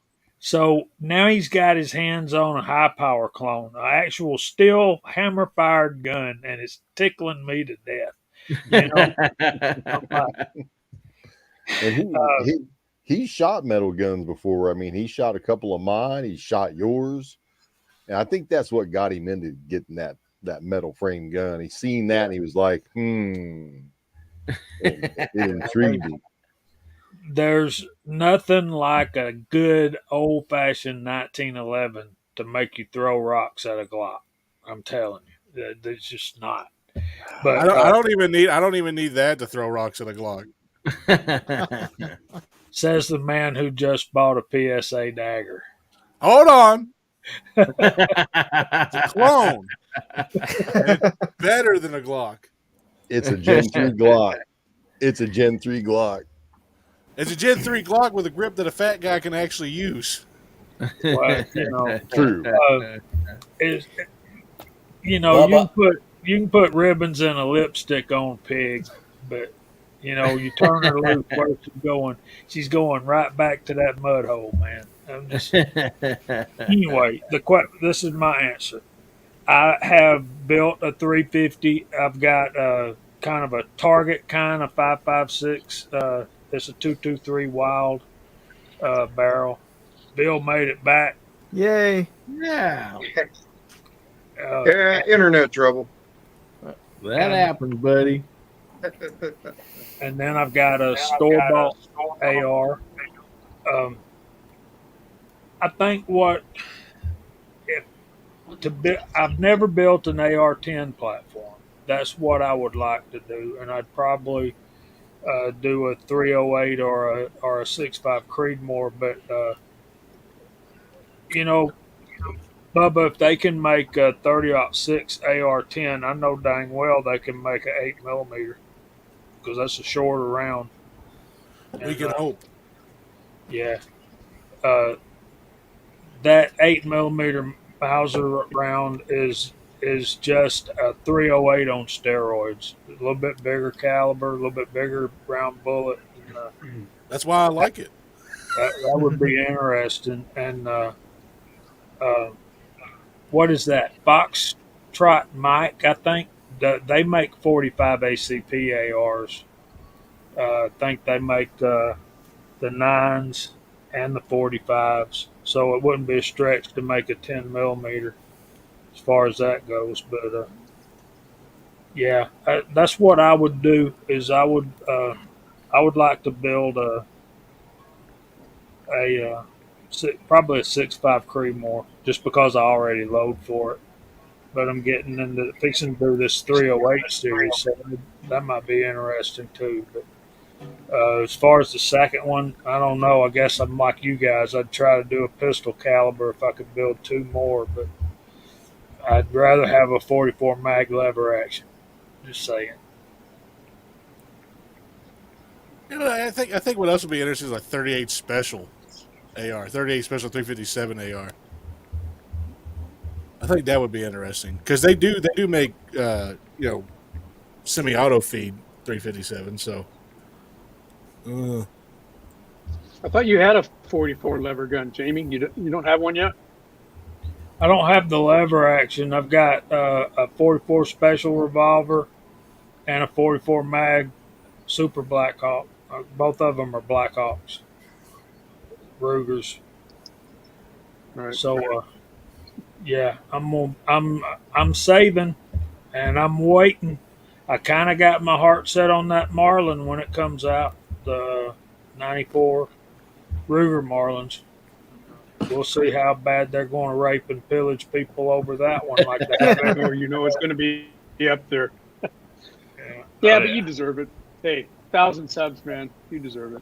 G: So now he's got his hands on a high power clone, an actual steel hammer fired gun, and it's tickling me to death. You know, I'm like,
B: And he shot metal guns before. I mean, he shot a couple of mine. He shot yours, and I think that's what got him into getting that metal frame gun. He seen that and he was like, and it intrigued him.
G: there's nothing like a good old fashioned 1911 to make you throw rocks at a Glock. I'm telling you, there's just not. But
I: I don't even need that to throw rocks at a Glock.
G: says the man who just bought a PSA dagger.
I: Hold on, it's a clone. It's better than a Glock.
B: It's a Gen 3 Glock. It's a Gen 3 Glock.
I: It's a Gen 3 Glock with a grip that a fat guy can actually use.
G: Well,
B: True.
G: Is
D: Bubba.
G: you can put ribbons and a lipstick on a pig, but you turn her loose where she's going. She's going right back to that mud hole, man. I'm just anyway. This is my answer. I have built a 350. I've got kind of a target kind of 5.56. It's a 223 wild barrel. Bill made it back.
F: Yay.
A: Yeah,
H: Yeah, internet trouble.
A: that happened, buddy.
G: And then I've got a store bought AR. I think I've never built an AR-10 platform. That's what I would like to do, and I'd probably do a 308 or a 6.5 Creedmoor. But Bubba, if they can make a 30-06 AR-10, I know dang well they can make an 8 mm because that's a shorter round.
I: We can hope.
G: Yeah. That 8 mm Mauser round is just a 308 on steroids. A little bit bigger caliber, a little bit bigger round bullet. And,
I: That's why I like it.
G: that would be interesting. And what is that? Foxtrot Mike, I think. They make 45 ACP ARs. I think they make the 9s and the 45s. So it wouldn't be a stretch to make a 10 mm as far as that goes. But yeah, that's what I would do. Is I would like to build probably a 6.5 Creedmoor just because I already load for it. But I'm getting into fixing to do this 308 series, so that might be interesting too. But as far as the second one, I don't know. I guess I'm like you guys. I'd try to do a pistol caliber if I could build 2 more, but I'd rather have a 44 mag lever action. Just saying.
I: I think what else would be interesting is like 38 special AR, 38 special 357 AR. I think that would be interesting because they do make semi-auto feed 357. So.
C: I thought you had a 44 lever gun, Jamie. You don't have one yet?
G: I don't have the lever action. I've got a 44 special revolver and a 44 mag Super Blackhawk. Both of them are Blackhawks, Rugers.
C: Right.
G: So Yeah, I'm saving, and I'm waiting. I kind of got my heart set on that Marlin when it comes out, the '94 Ruger Marlins. We'll see how bad they're going to rape and pillage people over that one, like they have
C: Oh, you know it's going to be up there.
G: Yeah,
C: Yeah,
G: oh,
C: but
G: yeah.
C: you deserve it. Hey, 1,000 subs, man. You deserve it.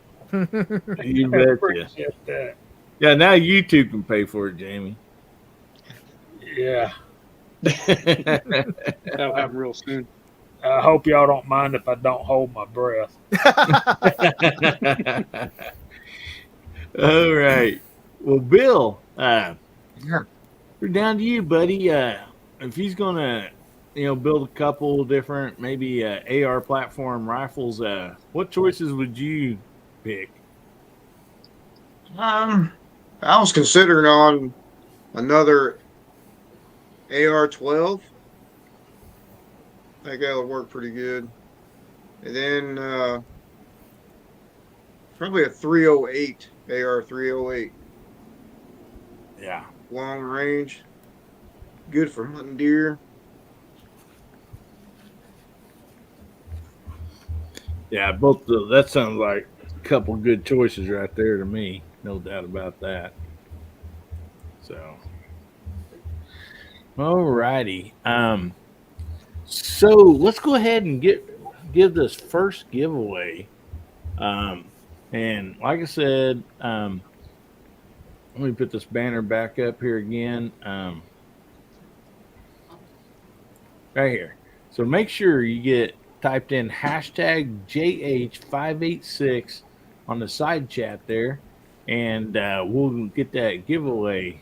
A: You
G: I
A: betcha.
G: appreciate that.
A: Yeah, now YouTube can pay for it, Jamie.
G: Yeah,
C: That'll happen real soon.
G: I hope y'all don't mind if I don't hold my breath.
A: All right. Well, Bill,
H: Yeah.
A: we're down to you, buddy. If he's gonna, build a couple different maybe AR platform rifles, what choices would you pick?
H: I was considering on another AR-12. I think that'll work pretty good. And then probably a 308, AR-308,
A: Yeah.
H: long range, good for hunting deer.
A: Yeah, that sounds like a couple good choices right there to me. No doubt about that. So, all righty. So let's go ahead and give this first giveaway. Um, and like I said, let me put this banner back up here again. Right here. So make sure you get typed in hashtag JH586 on the side chat there, and we'll get that giveaway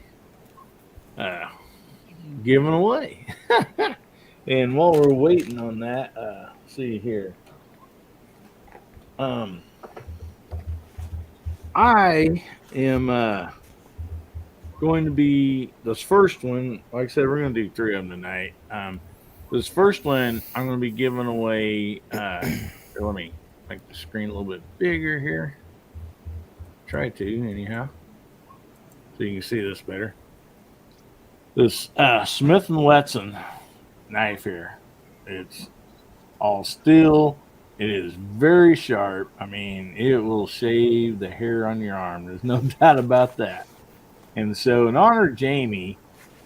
A: uh, given away. And while we're waiting on that, see here. I am going to be this first one. Like I said, we're going to do three of them tonight. This first one, I'm going to be giving away. Let me make the screen a little bit bigger here. Try to, anyhow, so you can see this better. This Smith and Wesson knife here. It's all steel. It is very sharp. I mean, it will shave the hair on your arm. There's no doubt about that. And so, in honor of Jamie,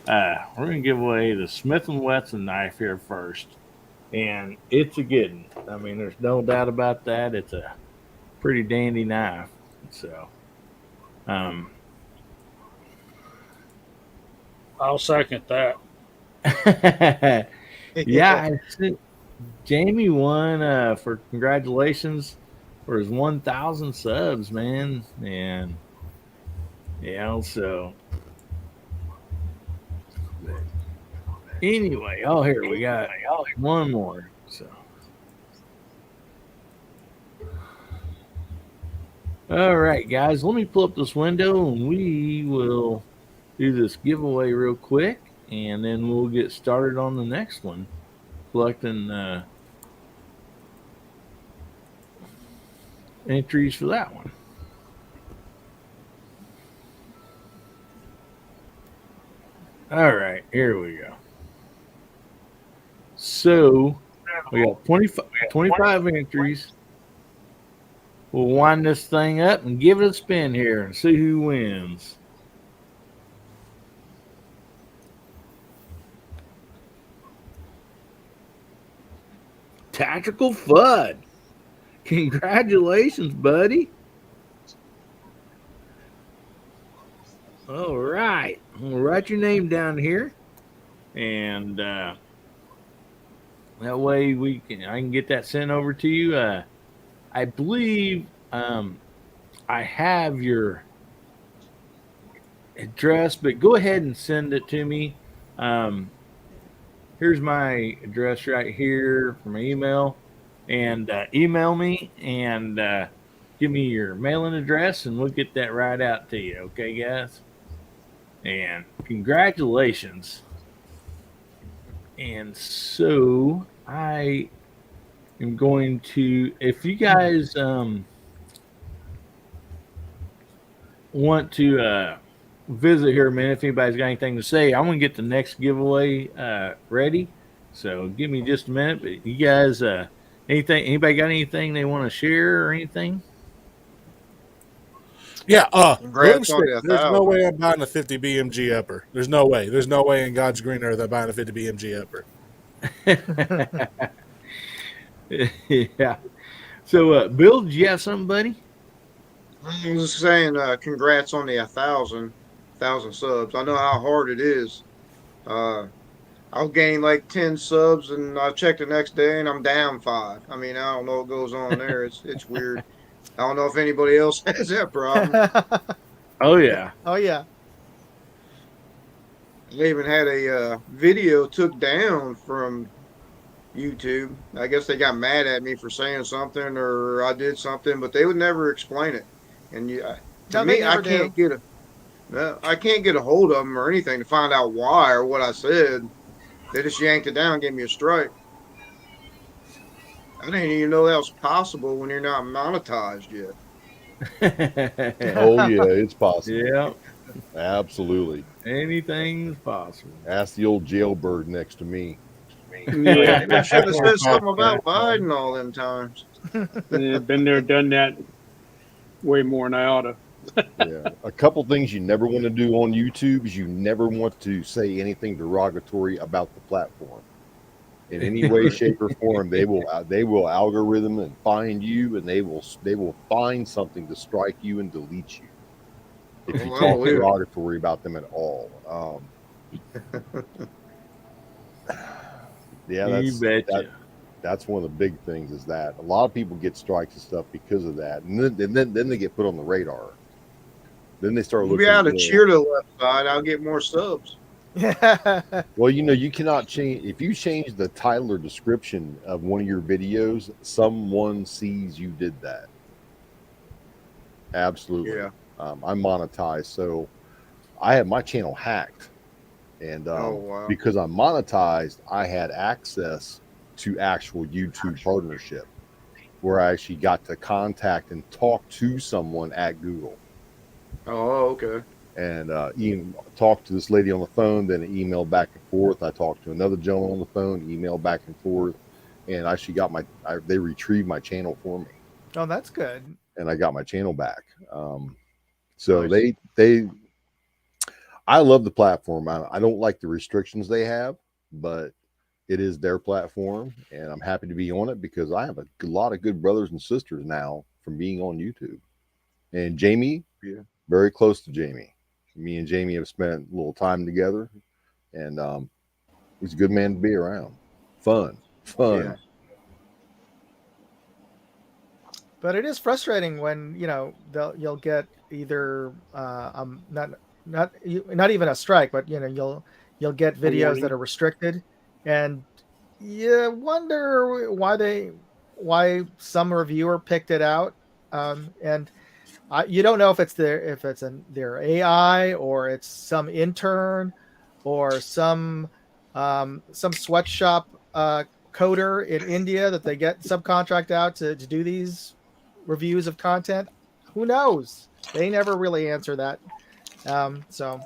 A: we're going to give away the Smith and Wesson knife here first, and it's a good one. I mean, there's no doubt about that. It's a pretty dandy knife. So, um,
G: I'll second that.
A: yeah, Jamie won for congratulations for his 1,000 subs, man. And so anyway, here we got one more. So, all right, guys, let me pull up this window and we will do this giveaway real quick, and then we'll get started on the next one, collecting entries for that one. All right, here we go. So we got 25 entries. We'll wind this thing up and give it a spin here and see who wins. Tactical Fudd. Congratulations, buddy. All right. We'll write your name down here. And that way I can get that sent over to you. I believe I have your address, but go ahead and send it to me. Here's my address right here for my email, and email me and give me your mailing address, and we'll get that right out to you. Okay, guys? And congratulations. And so I am going to, if you guys want to visit here a minute. If anybody's got anything to say, I'm gonna get the next giveaway ready. So give me just a minute. But you guys, anything? Anybody got anything they want to share or anything?
I: Yeah,
H: Congrats on
I: broomstick.
H: the
I: There's no
H: 1,000.
I: way I'm buying a 50 BMG upper. There's no way. There's no way in God's green earth I'm buying a 50 BMG upper.
A: Yeah. So, Bill, did you have something, buddy?
H: I was just saying, congrats on the 1,000 subs. I know how hard it is. I'll gain like 10 subs, and I check the next day, and I'm down 5. I mean, I don't know what goes on there. It's weird. I don't know if anybody else has that problem.
A: Oh yeah.
F: Oh yeah.
H: I even had a video took down from YouTube. I guess they got mad at me for saying something or I did something, but they would never explain it. And to
F: No, they
H: me, I
F: never do.
H: can't get I can't get a hold of them or anything to find out why or what I said. They just yanked it down, gave me a strike. I didn't even know that was possible when you're not monetized yet.
B: Oh yeah, it's possible.
A: Yeah.
B: Absolutely.
A: Anything's possible.
B: Ask the old jailbird next to me.
C: Yeah,
H: Maybe I should have said something about Biden all them times.
C: yeah, been there, done that way more than I ought to.
B: Yeah. A couple things you never want to do on YouTube is you never want to say anything derogatory about the platform. In any way, shape, or form, they will algorithm and find you, and they will find something to strike you and delete you if you
H: Well,
B: talk
H: believe it.
B: derogatory about them at all. Yeah,
A: You betcha.
B: that's one of the big things is that a lot of people get strikes and stuff because of that, and then they get put on the radar. Then they start looking.
H: Maybe I ought to cheer to the left side. I'll get more subs.
B: Well, you cannot change if you change the title or description of one of your videos. Someone sees you did that. Absolutely.
H: Yeah.
B: I'm monetized, so I have my channel hacked, and
H: Oh, wow.
B: because I'm monetized, I had access to actual YouTube partnership, where I actually got to contact and talk to someone at Google.
H: Oh, okay.
B: And even talked to this lady on the phone, then emailed back and forth. I talked to another gentleman on the phone, emailed back and forth, and I actually got they retrieved my channel for me,
F: Oh, that's good.
B: and I got my channel back. So
H: Nice.
B: I love the platform. I don't like the restrictions they have, but it is their platform, and I'm happy to be on it because I have a lot of good brothers and sisters now from being on YouTube. And Jamie,
H: Yeah.
B: very close to Jamie. Me and Jamie have spent a little time together, and he's a good man to be around. Fun.
H: Yeah.
F: But it is frustrating when you'll get either not even a strike, but you'll get videos
C: warning.
F: that are restricted, and you wonder why some reviewer picked it out, and you don't know if it's their AI or it's some intern or some sweatshop coder in India that they get subcontract out to do these reviews of content. Who knows? They never really answer that. So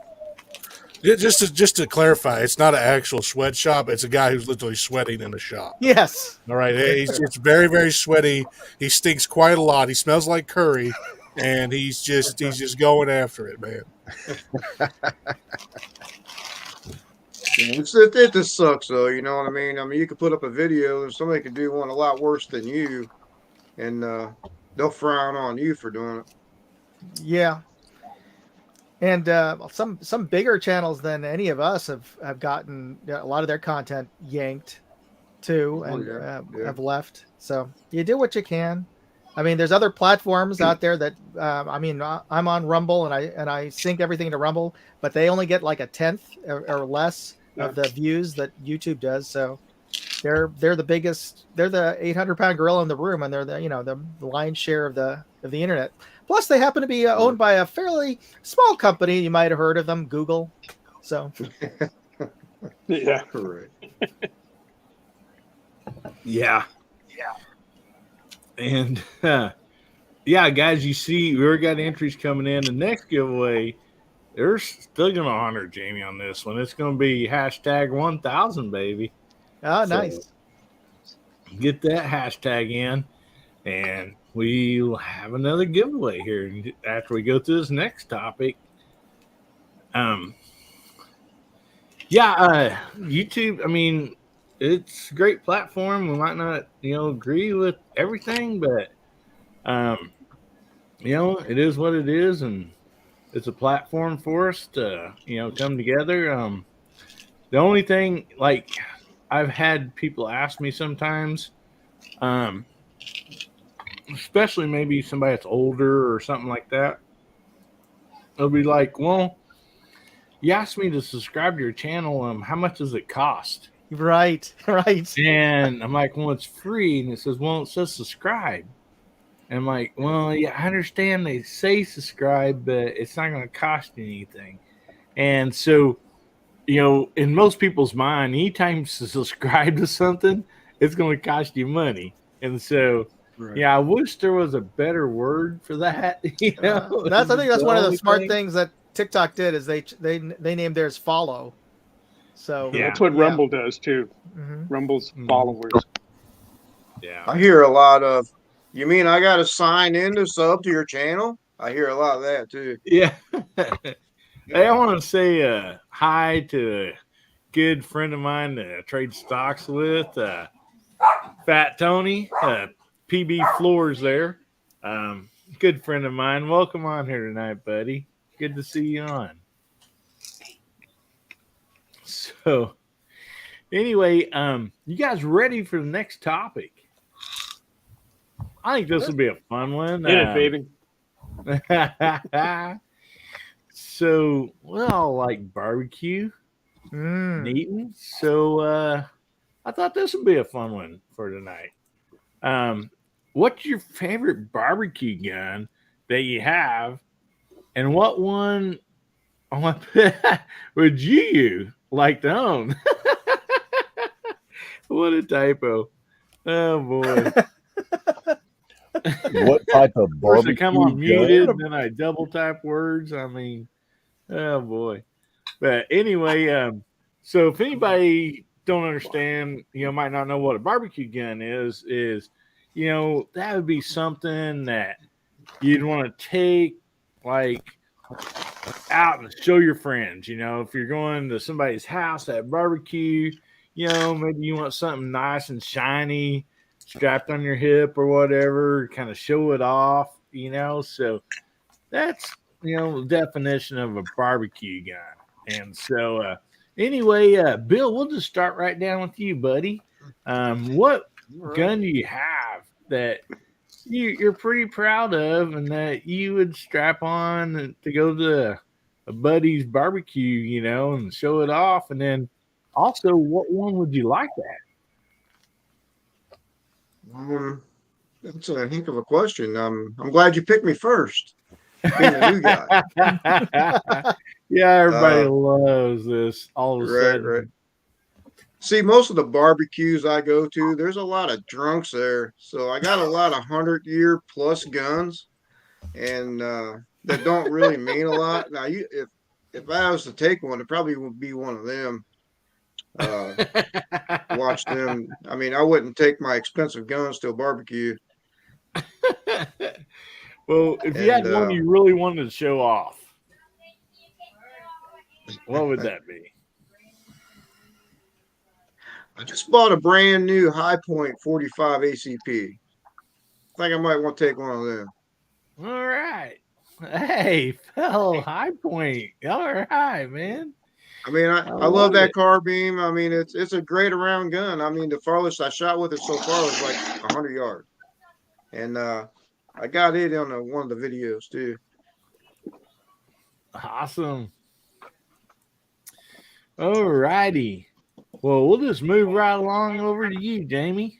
I: Just to clarify, it's not an actual sweatshop. It's a guy who's literally sweating in a shop.
F: yes,
I: All right, it's very, very sweaty. He stinks quite a lot. He smells like curry, and he's just going after it, man.
H: It just sucks, though. You know what I mean? I mean, you could put up a video and somebody could do one a lot worse than you, and they'll frown on you for doing it.
F: yeah. And some bigger channels than any of us have gotten a lot of their content yanked too, and have left. So you do what you can. I mean, there's other platforms out there that I'm on Rumble and I sync everything to Rumble, but they only get like 1/10 or less of the views that YouTube does. So they're the biggest. They're the 800-pound gorilla in the room, and they're the lion's share of the internet. Plus, they happen to be owned by a fairly small company. You might have heard of them, Google. So,
C: Yeah.
H: Correct.
A: Yeah. And yeah, guys, you see, we already got entries coming in. The next giveaway, they're still gonna honor Jamie on this one. It's gonna be hashtag 1000, baby.
F: Oh,
A: So,
F: nice.
A: get that hashtag in, and we'll have another giveaway here after we go through this next topic. YouTube. I mean, it's a great platform. We might not, agree with everything, but it is what it is, and it's a platform for us to, come together. The only thing, like, I've had people ask me sometimes, especially maybe somebody that's older or something like that. They'll be like, "Well, you asked me to subscribe to your channel. How much does it cost?"
F: Right.
A: And I'm like, "Well, it's free." And it says, "Well, it says subscribe." And I'm like, "Well, yeah, I understand they say subscribe, but it's not going to cost you anything." And so, in most people's mind, anytime you subscribe to something, it's going to cost you money. And so,
B: Right.
A: yeah, I wish there was a better word for that.
F: I think that's one of the smart things that TikTok did is they named theirs follow. So
A: Yeah.
C: That's what Rumble does too.
F: Mhm.
C: Rumble's followers.
A: Yeah.
H: I hear a lot of, you mean I got to sign in to sub to your channel? I hear a lot of that too.
A: Yeah. Hey, I want to say hi to a good friend of mine that I trade stocks with, Fat Tony, PB Floors there. Good friend of mine. Welcome on here tonight, buddy. Good to see you on. So, anyway, you guys ready for the next topic? I think this will be a fun one.
C: Hit it, baby.
A: So, we all like barbecue and eating. So, I thought this would be a fun one for tonight. What's your favorite barbecue gun that you have, and what one would you like to own? What a typo! Oh boy!
B: What type of
A: Of course, I
B: barbecue
A: come on
B: gun?
A: muted, and then I double type words. I mean, oh boy! But anyway, so if anybody don't understand, might not know what a barbecue gun is that would be something that you'd want to take like out and show your friends. If you're going to somebody's house at barbecue, maybe you want something nice and shiny strapped on your hip or whatever, kind of show it off, so that's the definition of a barbecue gun. And so anyway, Bill, we'll just start right down with you, buddy. What gun do you have that you're pretty proud of and that you would strap on to go to a buddy's barbecue, and show it off? And then also, what one would you like
H: That's a heck of a question. I'm glad you picked me first, being a new guy.
A: that? Yeah, everybody loves this all of a sudden.
H: Right. See, most of the barbecues I go to, there's a lot of drunks there. So I got a lot of 100-year-plus guns, and that don't really mean a lot. Now, if I was to take one, it probably would be one of them. Watch them. I mean, I wouldn't take my expensive guns to a barbecue.
A: Well, if you had one you really wanted to show off, what would that be?
H: I just bought a brand new High Point 45 ACP. I think I might want to take one of them.
A: All right. Hey, fellow High Point. All right, man.
H: I mean, I love that carbine. I mean, it's a great around gun. I mean, the farthest I shot with it so far was like 100 yards. And I got it on one of the videos too.
A: Awesome. All righty. Well, we'll just move right along over to you, Jamie.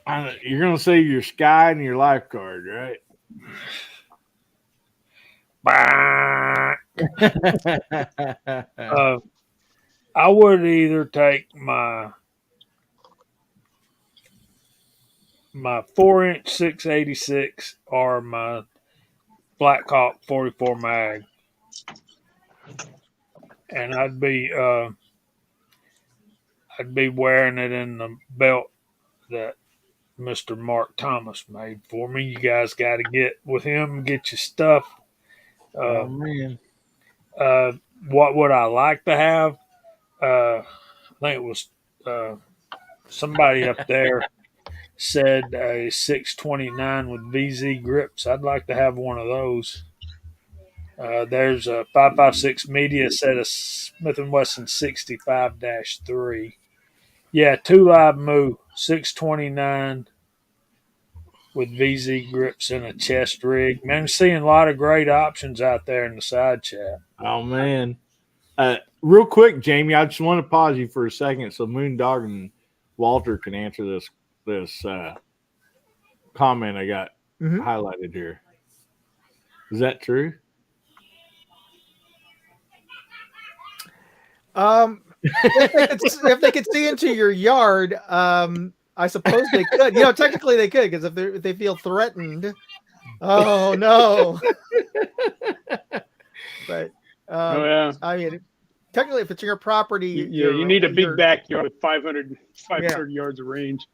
A: You're going to say your Sky and your lifeguard, right?
G: I would either take my 4-inch 686 or my Black Hawk 44 mag, and I'd be wearing it in the belt that Mr. Mark Thomas made for me. You guys got to get with him and get your stuff.
A: Oh
G: Uh,
A: man.
G: what would I like to have? I think it was somebody up there said a 629 with VZ grips. I'd like to have one of those. There's a 556 media set of Smith & Wesson 65-3. Yeah, 2 live moo, 629 with VZ grips and a chest rig. Man, I'm seeing a lot of great options out there in the side chat.
A: Oh man. Real quick, Jamie, I just want to pause you for a second so Moondog and Walter can answer this comment I got highlighted here. Is that true?
F: If they could see into your yard, I suppose they could. Technically they could, because if they feel threatened. Oh no! But I mean, technically, if it's your property,
C: you need a big backyard with 500 yards of range.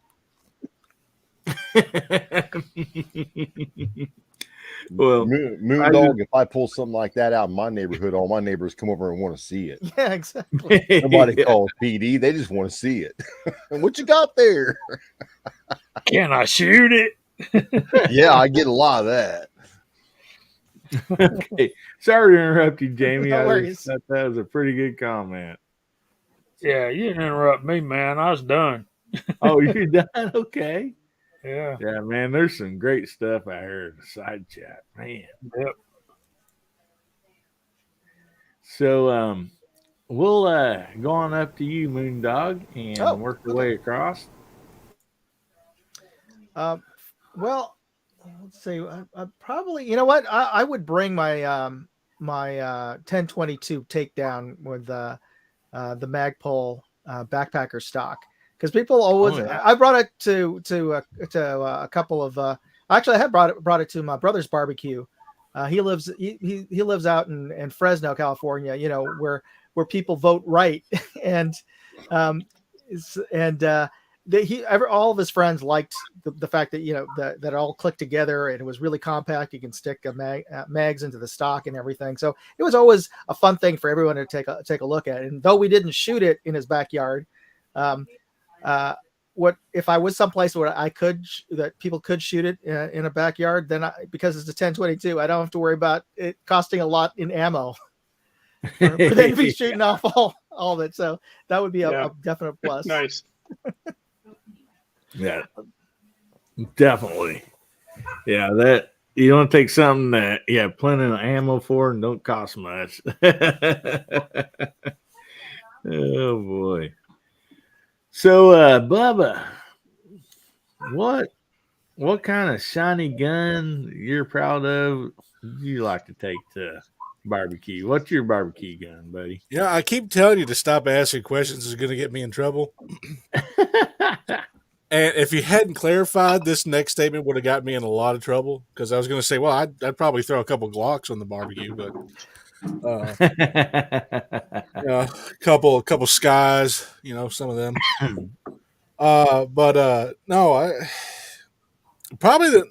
A: Well,
B: Moondog, if I pull something like that out in my neighborhood, all my neighbors come over and want to see it.
F: Yeah, exactly.
B: Nobody calls PD; they just want to see it. What you got there?
G: Can I shoot it?
B: Yeah, I get a lot of that.
A: Okay, sorry to interrupt you, Jamie.
F: No
A: I
F: worries.
A: thought that was a pretty good comment.
G: Yeah, you didn't interrupt me, man. I was done.
A: Oh, you're done? Okay.
G: Yeah.
A: Yeah, man, there's some great stuff out here in the side chat, man.
G: Yep.
A: So we'll go on up to you, Moondog, and work our way across.
F: Well, let's see. I probably, you know what? I would bring my my 1022 takedown with the Magpul backpacker stock, because people always. I brought it to a couple of. Actually, I had brought it to my brother's barbecue. He lives out in Fresno, California. Where people vote right, and all of his friends liked the fact that that it all clicked together and it was really compact. You can stick mags into the stock and everything. So it was always a fun thing for everyone to take a look at. And though we didn't shoot it in his backyard, what if I was someplace where that people could shoot it in a backyard? Then because it's a 1022, I don't have to worry about it costing a lot in ammo. For them to be shooting off all of it. So that would be a definite plus.
C: Nice.
A: Yeah, definitely. Yeah, that you want to take something that you have plenty of ammo for and don't cost much. Oh boy. So Bubba, what kind of shiny gun you're proud of you like to take to barbecue? What's your barbecue gun, buddy?
I: Yeah, I keep telling you to stop asking questions. It's going to get me in trouble. And if you hadn't clarified, this next statement would have got me in a lot of trouble, because I was going to say, well, I'd probably throw a couple Glocks on the barbecue, but a couple Skies, some of them. But no, I probably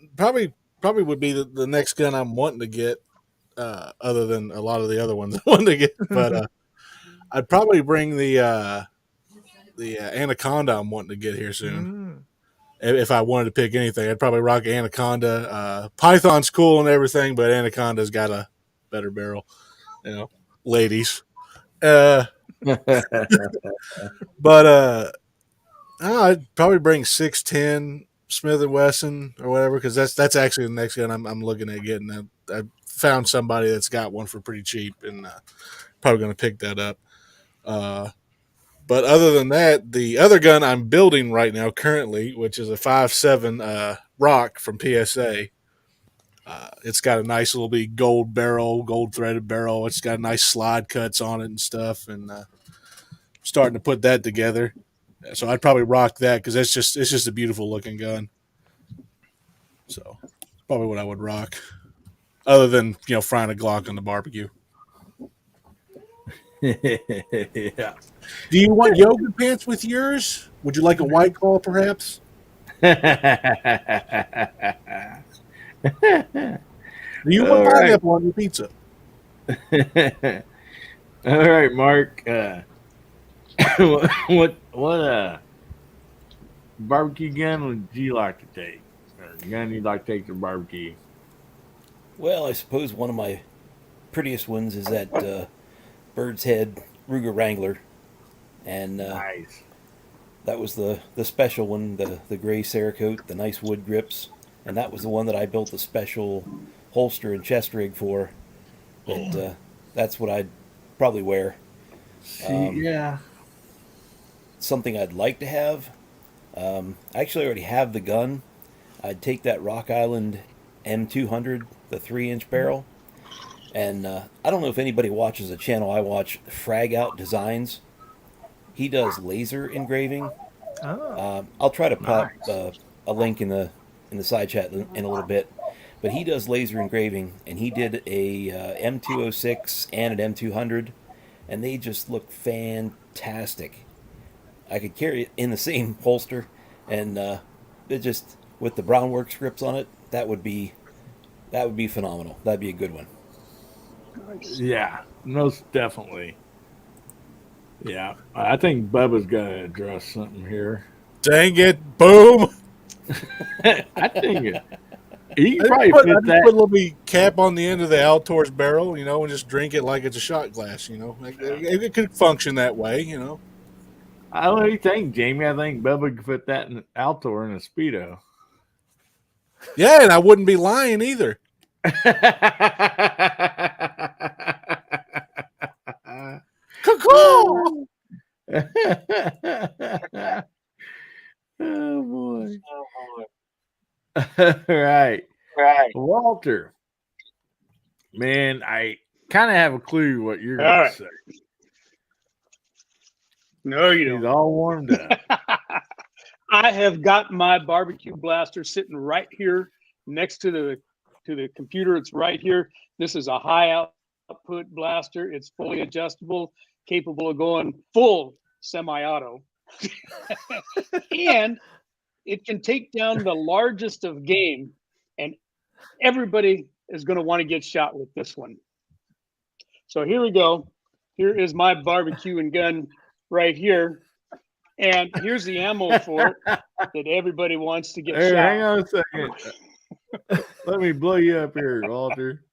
I: would be the next gun I'm wanting to get, other than a lot of the other ones I wanted to get. But I'd probably bring the Anaconda I'm wanting to get here soon. If I wanted to pick anything, I'd probably rock Anaconda. Python's cool and everything, but Anaconda's got a better barrel, ladies. But I'd probably bring 610 Smith & Wesson or whatever, because that's actually the next gun I'm looking at getting. I found somebody that's got one for pretty cheap, and probably going to pick that up. But other than that, the other gun I'm building right now currently, which is a 5.7 Rock from PSA, it's got a nice little big gold barrel, gold threaded barrel. It's got nice slide cuts on it and stuff, and starting to put that together. So I'd probably rock that, because it's just a beautiful looking gun. So probably what I would rock. other than frying a Glock on the barbecue.
A: Yeah.
I: Do you want yoga pants with yours? Would you like a White Claw, perhaps? Do you want
A: All right.
I: pineapple on your pizza?
A: All right, Mark. What barbecue gun would you like to take? Or gun you'd like to take to barbecue?
D: Well, I suppose one of my prettiest ones is that Bird's Head Ruger Wrangler, and
A: Nice.
D: that was the special one, the gray Cerakote, the nice wood grips, and that was the one that I built a special holster and chest rig for. That's what I'd probably wear.
A: See, yeah.
D: Something I'd like to have. I actually already have the gun. I'd take that Rock Island M200, the 3-inch barrel, and I don't know if anybody watches a channel I watch, Frag Out Designs. He does laser engraving.
F: Oh.
D: I'll try to pop
A: Nice.
D: a link in the side chat in a little bit. But he does laser engraving, and he did a M206 and an M200, and they just look fantastic. I could carry it in the same holster, and it just with the Brownworks grips on it, that would be phenomenal. That'd be a good one.
A: Yeah, most definitely. Yeah, I think Bubba's got to address something here.
I: Dang it! Boom!
A: I think he
I: I
A: probably
I: just
A: fit
I: put a
A: that.
I: little cap on the end of the Altor's barrel, and just drink it like it's a shot glass. It could function that way.
A: I don't know what you think, Jamie. I think Bubba could fit that in Altor in a Speedo.
I: Yeah, and I wouldn't be lying either. Cuckoo!
A: Oh boy. Right. Walter. Man, I kind of have a clue what you're
C: All
A: going
C: right.
A: to say.
C: No, you
A: He's
C: don't.
A: all warmed up.
C: I have got my barbecue blaster sitting right here next to the computer. It's right here. This is a high output blaster. It's fully adjustable, capable of going full semi-auto. And it can take down the largest of game, and everybody is going to want to get shot with this one. So here we go. Here is my barbecue and gun right here. And here's the ammo for it that everybody wants to get
A: Hey,
C: shot.
A: hang on a second. Let me blow you up here, Walter.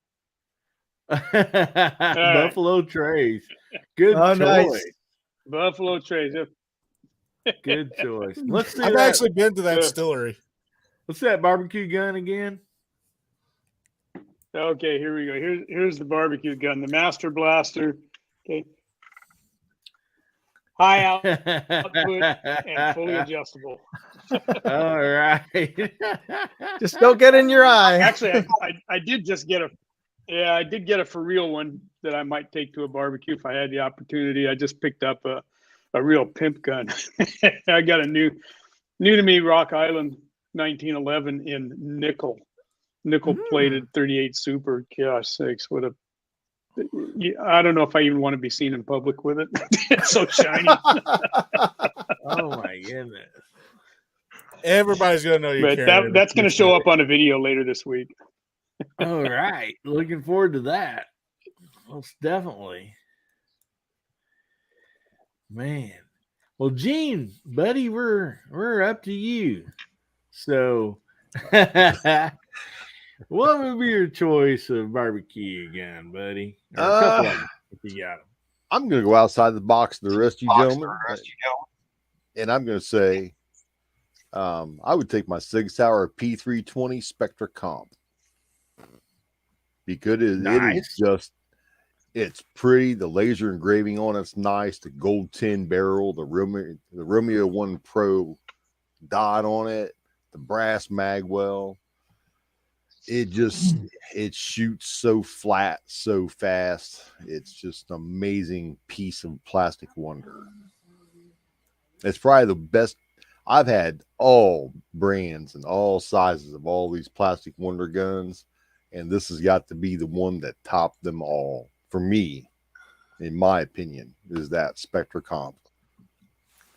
A: Buffalo Trace. Good
F: Oh,
A: choice.
F: nice.
C: Buffalo Trace.
A: Good choice. Let's see
I: I've
A: that.
I: actually been to that distillery.
A: What's that barbecue gun again?
C: Okay, here we go. Here's the barbecue gun, the Master Blaster. Okay. High output and fully adjustable.
A: All right.
F: Just don't get in your eye.
C: Actually, I did just get I did get a for real one that I might take to a barbecue if I had the opportunity. I just picked up a real pimp gun. I got a new to me Rock Island 1911 in nickel plated 38 Super. Gosh sakes, what a I don't know if I even want to be seen in public with it. It's so shiny.
A: Oh my goodness.
I: Everybody's gonna know you're
C: But
I: carrying
C: that's going to show up on a video later this week.
A: All right. Looking forward to that. Most definitely. Man. Well, Gene, buddy, we're up to you. So what would be your choice of barbecue gun, buddy? Or a couple of them, if you got them.
B: I'm going to go outside the box of the rest of you gentlemen. And I'm going to say I would take my Sig Sauer P320 Spectra Comp. Because it is just, it's pretty. The laser engraving on it's nice. The gold tin barrel, the Romeo 1 Pro dot on it, the brass magwell. It shoots so flat, so fast. It's just an amazing piece of plastic wonder. It's probably the best. I've had all brands and all sizes of all these plastic wonder guns, and this has got to be the one that topped them all for me, in my opinion, is that Spectra Comp.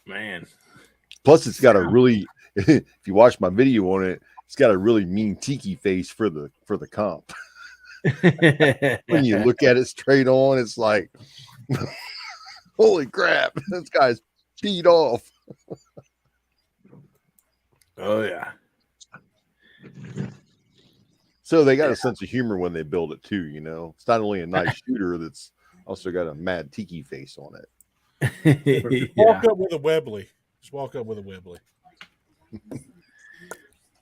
A: Man.
B: Plus, it's got a really, if you watch my video on it, it's got a really mean tiki face for the comp. When you look at it straight on, it's like, holy crap, this guy's beat off.
A: Oh yeah.
B: So they got a sense of humor when they build it too, you know. It's not only a nice shooter, that's also got a mad tiki face on it.
I: Walk up with a Webley. Just walk up with a Webley.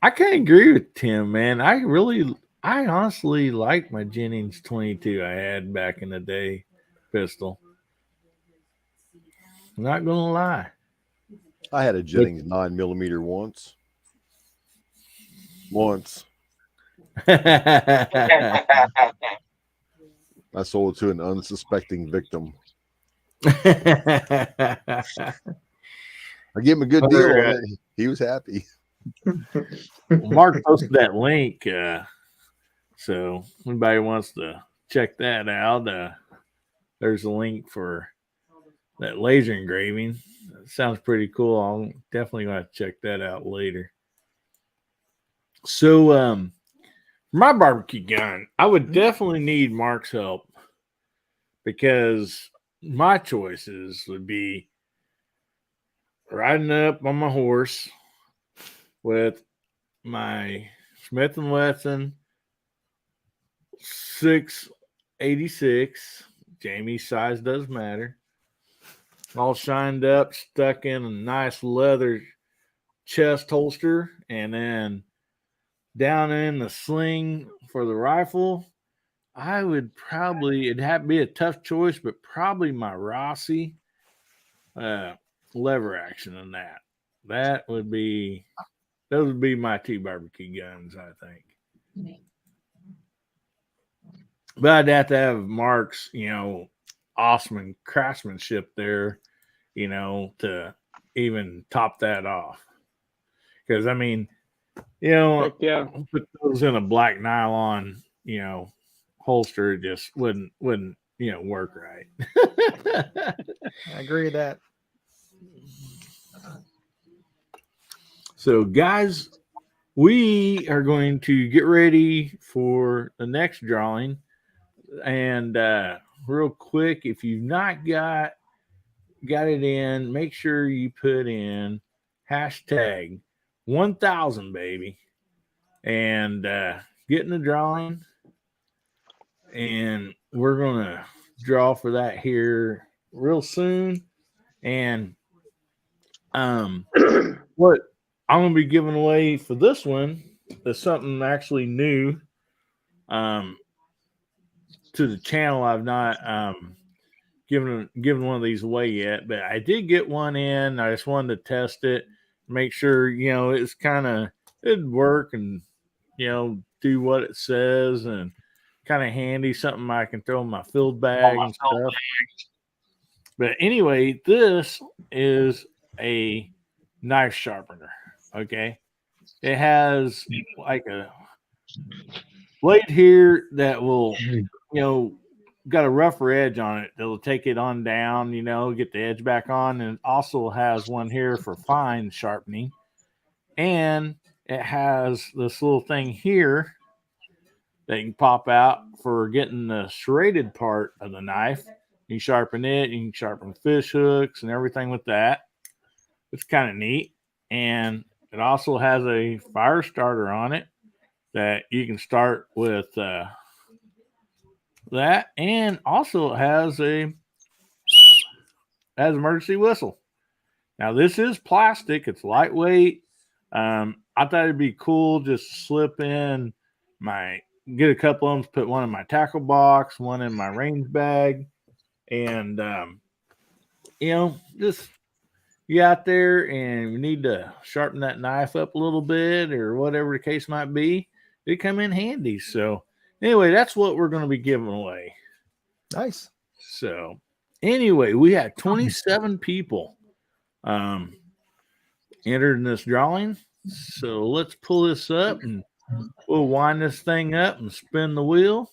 A: I can't agree with Tim, man. I honestly like my Jennings 22 I had back in the day pistol. I'm not gonna lie.
B: I had a Jennings 9mm once. I sold it to an unsuspecting victim. I gave him a good deal on it. He was happy.
A: Mark posted that link. So anybody wants to check that out, there's a link for that laser engraving. It sounds pretty cool. I'm definitely going to check that out later. So my barbecue gun, I would definitely need Mark's help, because my choices would be riding up on my horse with my Smith & Wesson 686. Jamie's size does matter. All shined up, stuck in a nice leather chest holster, and then down in the sling for the rifle. I would probably, it'd have to be a tough choice, but probably my Rossi lever action in that. Those would be my two barbecue guns, I think. But I'd have to have Mark's, awesome craftsmanship there, to even top that off. Because, I mean,
C: Heck yeah.
A: put those in a black nylon, holster, it just wouldn't work right.
F: I agree with that.
A: So, guys, we are going to get ready for the next drawing. And real quick, if you've not got it in, make sure you put in hashtag 1000, baby, and get in the drawing. And we're going to draw for that here real soon. And what I'm going to be giving away for this one is something actually new to the channel. I've not given one of these away yet, but I did get one in. I just wanted to test it, make sure, it's it'd work and, do what it says, and kind of handy, something I can throw in my field bag and stuff. But anyway, this is a knife sharpener. Okay. It has like a blade here that will, got a rougher edge on it that'll take it on down, get the edge back on. And it also has one here for fine sharpening. And it has this little thing here that you can pop out for getting the serrated part of the knife. You sharpen it, you can sharpen fish hooks and everything with that. It's kind of neat. And it also has a fire starter on it that you can start with that. And also it has an emergency whistle. Now, this is plastic. It's lightweight. I thought it'd be cool just slip in get a couple of them, put one in my tackle box, one in my range bag, and just you out there and you need to sharpen that knife up a little bit or whatever the case might be, it come in handy. So anyway, that's what we're going to be giving away.
F: Nice.
A: So anyway, we had 27 people entered in this drawing. So let's pull this up and We'll wind this thing up and spin the wheel.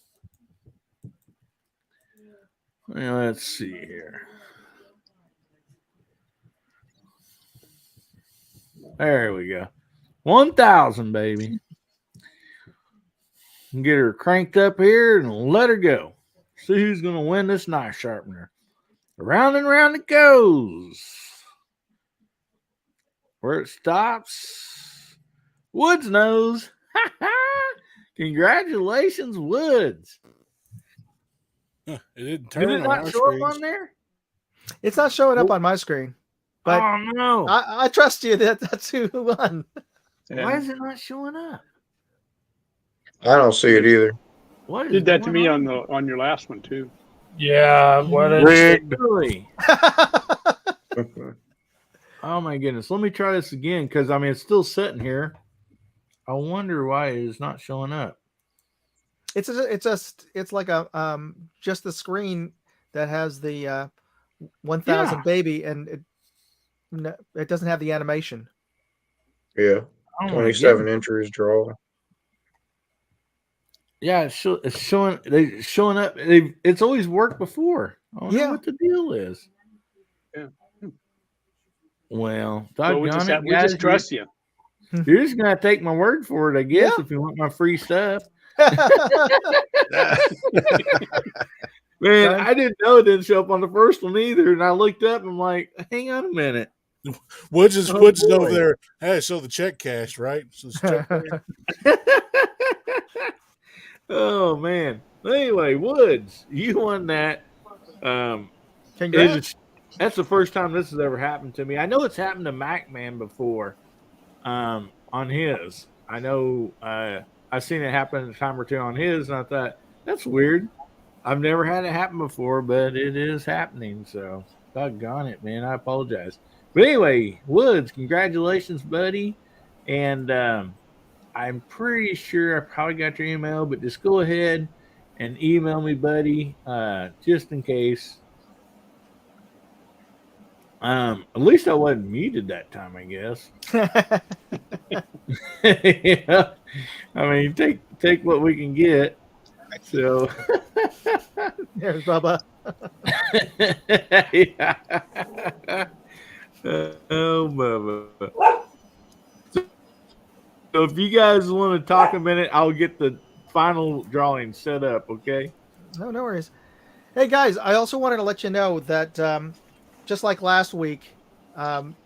A: Let's see here. There we go. 1,000, baby. Get her cranked up here and let her go. See who's going to win this knife sharpener. Round and round it goes. Where it stops, Woods knows. Congratulations, Woods.
I: Huh, it didn't turn
A: Did it
I: on
A: not
I: our
A: show up
I: screens.
A: on there?
F: It's not showing up on my screen, but
A: oh no!
F: I trust you that that's who won.
A: Why is it not showing up?
H: I don't see it either.
A: What is
C: Did that to
A: going
C: me on your last one too.
G: Yeah, well, it's,
B: Rigged.
A: Really? Oh my goodness! Let me try this again because I mean it's still sitting here. I wonder why it is not showing up.
F: It's like a just the screen that has the 1,000
A: Yeah.
F: baby, and it doesn't have the animation.
H: Yeah,
A: Oh my
H: 27
A: goodness.
H: inches draw.
A: Yeah, it's showing. They showing up. It's always worked before. I wonder
F: Yeah.
A: what the deal is.
C: Yeah.
A: Well,
C: Well, we
A: doggone
C: just,
A: it,
C: we
A: guys,
C: just trust you.
A: you're just gonna take my word for it, I guess,
F: Yeah.
A: if you want my free stuff.
B: Nah.
A: Man,
F: Done.
A: I didn't know it didn't show up on the first one either, and I looked up and I'm like, hang on a minute.
I: Woods is
A: Oh,
I: over
A: boy.
I: there. Hey, so the check cashed, right? So the check
A: Oh man. Anyway, Woods, you won that.
F: Congrats.
A: That's the first time this has ever happened to me. I know it's happened to MacMan before, on his. I know I've seen it happen a time or two on his, and I thought that's weird. I've never had it happen before, but it is happening. So, doggone it, man. I apologize. But anyway, Woods, congratulations, buddy. And I'm pretty sure I probably got your email, but just go ahead and email me, buddy, just in case. At least I wasn't muted that time, I guess. Yeah. I mean, take what we can get. So,
F: There's Bubba.
A: yeah. Oh, Bubba. So if you guys want to talk a minute, I'll get the final drawing set up, okay?
F: No worries. Hey guys, I also wanted to let you know that just like last week,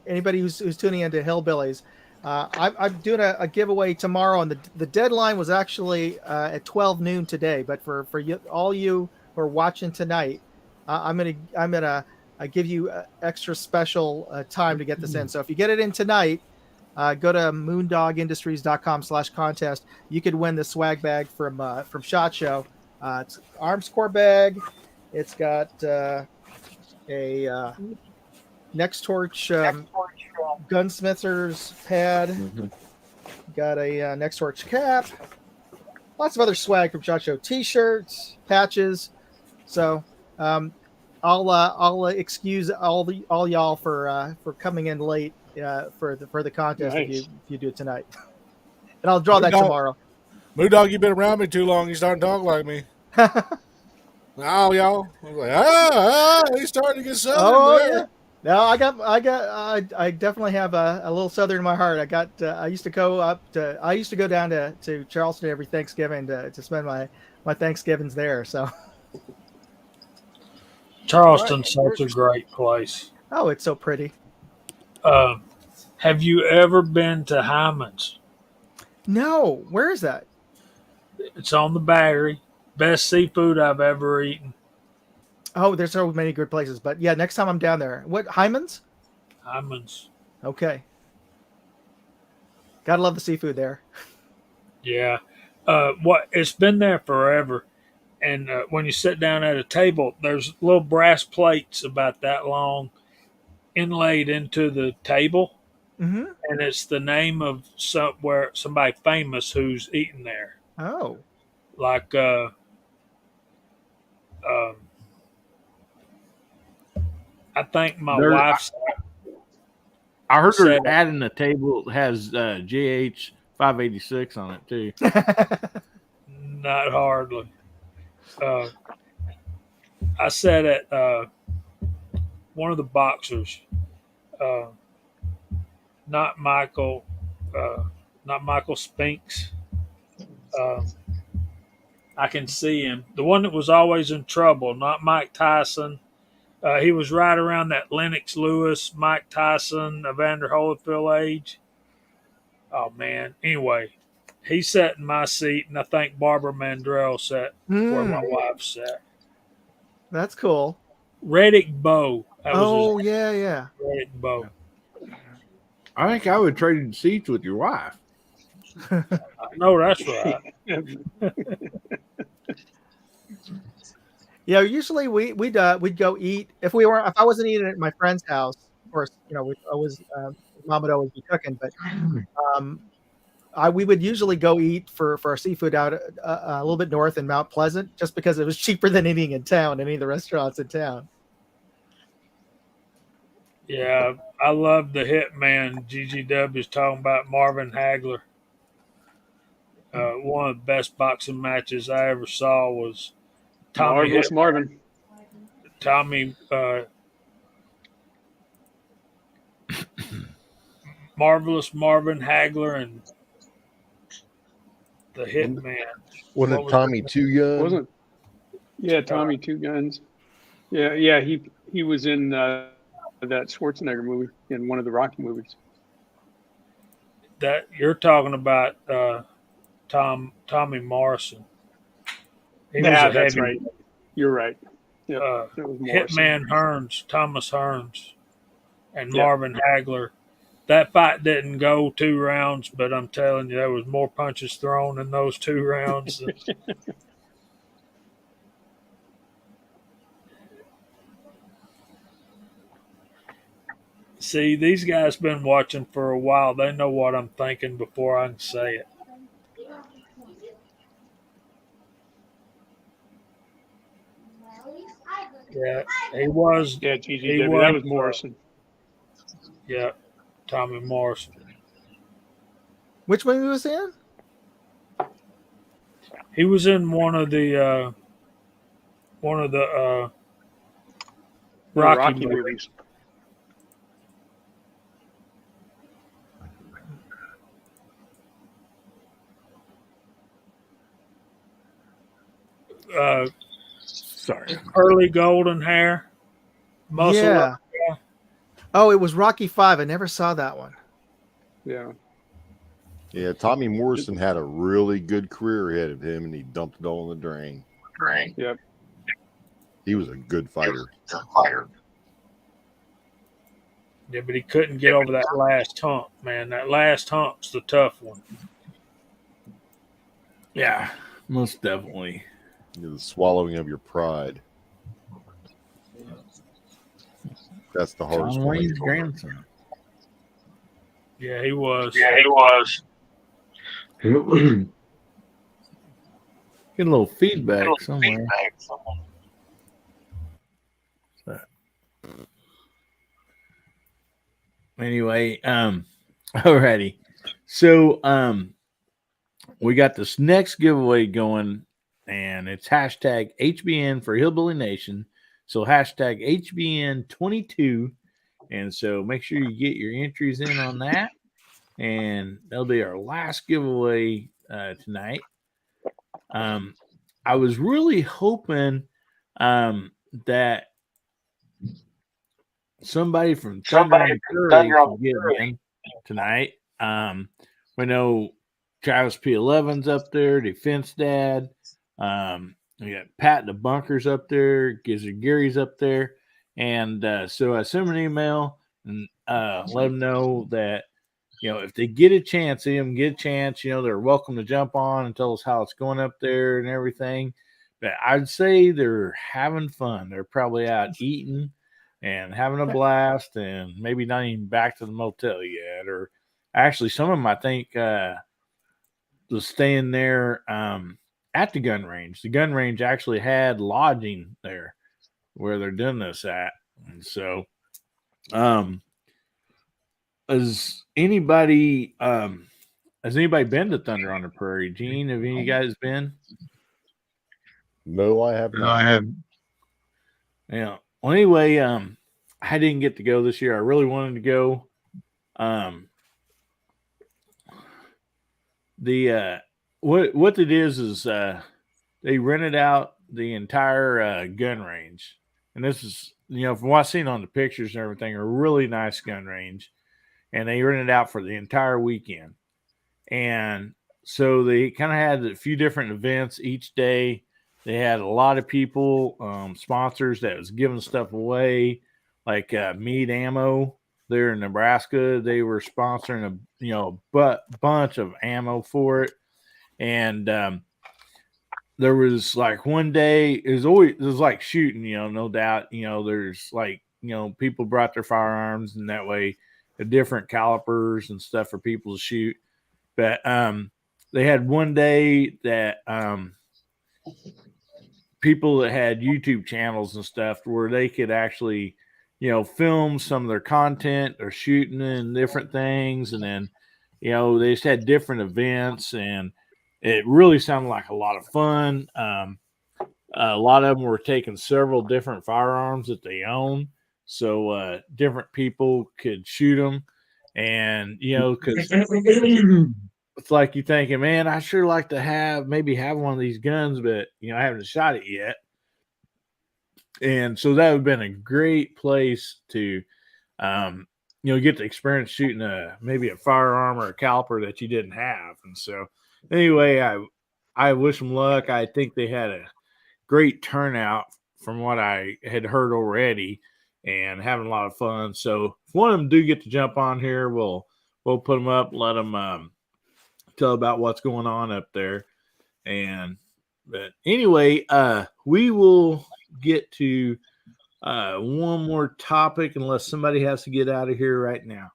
F: anybody who's tuning into Hillbillies, I'm doing a giveaway tomorrow, and the deadline was actually at 12 noon today. But for you, all you who are watching tonight, I'm gonna give you extra special time to get this in. So if you get it in tonight, go to moondogindustries.com/contest. You could win the swag bag from SHOT Show. It's arms core bag. It's got a Next Torch gunsmithers pad. Got a Next Torch cap. Lots of other swag from SHOT Show. T-shirts, patches. So I'll excuse all y'all for coming in late for the contest
C: Nice.
F: if you do it tonight. And I'll draw that tomorrow.
I: Moondog, you've been around me too long. You starting to talk like me. Oh, y'all. I was like, he's starting to get southern.
F: Oh
I: there.
F: yeah. No, I definitely have a little southern in my heart. I used to go down to Charleston every Thanksgiving to spend my Thanksgivings there. So
G: Charleston's such a great place.
F: oh, it's so pretty.
G: Have you ever been to Hyman's?
F: No, where is that?
G: It's on the Battery. Best seafood I've ever eaten.
F: Oh, there's so many good places. But yeah, next time I'm down there. What, Hyman's?
G: Hyman's.
F: Okay. Gotta love the seafood there.
G: Yeah. It's been there forever. And when you sit down at a table, there's little brass plates about that long inlaid into the table.
F: Mm-hmm.
G: And it's the name of somebody famous who's eating there.
F: Oh.
G: Like I think my wife's.
A: I heard her
G: said-
A: ad in the table has JH 586 on it too.
G: Not hardly. I sat at one of the boxers, uh, not Michael, not Michael Spinks. I can see him. The one that was always in trouble, not Mike Tyson. He was right around that Lennox Lewis, Mike Tyson, Evander Holyfield age. Oh man. Anyway, he sat in my seat, and I think Barbara Mandrell sat where my wife sat.
F: That's cool.
G: Reddick Bow. That was his
F: Yeah, yeah.
G: Reddick Bow.
A: I think I would trade seats with your wife.
G: I know that's right.
F: Yeah, usually we'd go eat if I wasn't eating at my friend's house. Of course, mom would always be cooking, but we would usually go eat for our seafood out a little bit north in Mount Pleasant, just because it was cheaper than eating in town, any of the restaurants in town.
G: Yeah, I love the Hitman. GGW's talking about Marvin Hagler. One of the best boxing matches I ever saw was
C: Marvelous Marvin.
G: Marvelous Marvin Hagler and the Hitman.
B: Wasn't it Tommy Two Guns?
C: Wasn't? Yeah, Tommy Two Guns. Yeah. He was in that Schwarzenegger movie, in one of the Rocky movies.
G: That you're talking about Tommy Morrison.
C: That's right. You're right.
G: Yep, Hitman Hearns, Thomas Hearns, and Marvin Hagler. That fight didn't go 2 rounds, but I'm telling you, there was more punches thrown in those 2 rounds. See, these guys been watching for a while. They know what I'm thinking before I can say it. Yeah, he was.
C: Yeah, GGW. That was Morrison.
G: Yeah, Tommy Morrison.
F: Which movie was he in?
G: He was in one of the Rocky movies.
A: Sorry.
G: Curly golden hair. Muscle.
F: Yeah. Oh, it was Rocky 5. I never saw that one.
C: Yeah.
B: Yeah, Tommy Morrison had a really good career ahead of him, and he dumped it all in the drain.
C: Yep.
B: He was a good fighter.
G: Yeah, but he couldn't get over that last hump, man. That last hump's the tough one.
A: Yeah, most definitely.
B: The swallowing of your pride. That's the hardest
A: John
B: one.
A: Wayne's grandson.
G: Yeah, he was.
A: Getting a little feedback somewhere. Anyway, alrighty. So we got this next giveaway going, and it's hashtag HBN for Hillbilly Nation. So hashtag HBN22. And so make sure you get your entries in on that. And that'll be our last giveaway tonight. I was really hoping that somebody from Thunder on Curry could get in tonight. We know Travis P11's up there, Defense Dad. We got Pat the Bunkers up there, Gizzard Gary's up there. And so I sent them an email and let them know that, if they get a chance, they're welcome to jump on and tell us how it's going up there and everything. But I'd say they're having fun. They're probably out eating and having a blast, and maybe not even back to the motel yet. Or actually, some of them, I think, was staying there at the gun range. The gun range actually had lodging there where they're doing this at. And so, as anybody has anybody been to Thunder on the Prairie? Gene, have any of you guys been?
B: No, I have
H: No,
B: not.
H: I haven't.
A: Yeah. Well, anyway, I didn't get to go this year. I really wanted to go. What it is they rented out the entire gun range, and this is from what I've seen on the pictures and everything, a really nice gun range, and they rented it out for the entire weekend, and so they kind of had a few different events each day. They had a lot of people, sponsors that was giving stuff away, like Mead Ammo there in Nebraska. They were sponsoring a bunch of ammo for it, and there was like one day it was like shooting, no doubt. There's like people brought their firearms, and that way the different calibers and stuff for people to shoot. But they had one day that people that had YouTube channels and stuff where they could actually, film some of their content or shooting and different things. And then, they just had different events, and it really sounded like a lot of fun. A lot of them were taking several different firearms that they own, so different people could shoot them. And, because it's like you thinking, man, I sure like to maybe have one of these guns, but I haven't shot it yet. And so that would have been a great place to, get to experience shooting maybe a firearm or a caliper that you didn't have. And so anyway, I wish them luck. I think they had a great turnout from what I had heard already, and having a lot of fun. So if one of them do get to jump on here, we'll put them up, let them tell about what's going on up there. But anyway, we will get to one more topic unless somebody has to get out of here right now.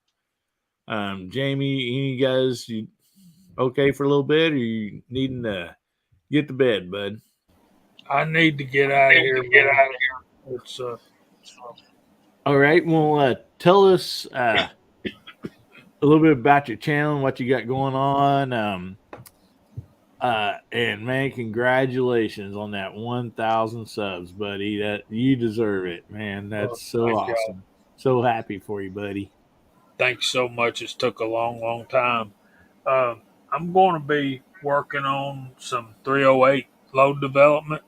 A: Jamie, any guys, you okay for a little bit, or you needing to get to bed, bud?
G: I need to get out of here. It's
A: all right. Well, tell us a little bit about your channel and what you got going on. And man, congratulations on that 1,000 subs, buddy. That you deserve it, man. That's so awesome.
G: God.
A: So happy for you, buddy.
G: Thanks so much. It's took a long time. I'm going to be working on some 308 load development.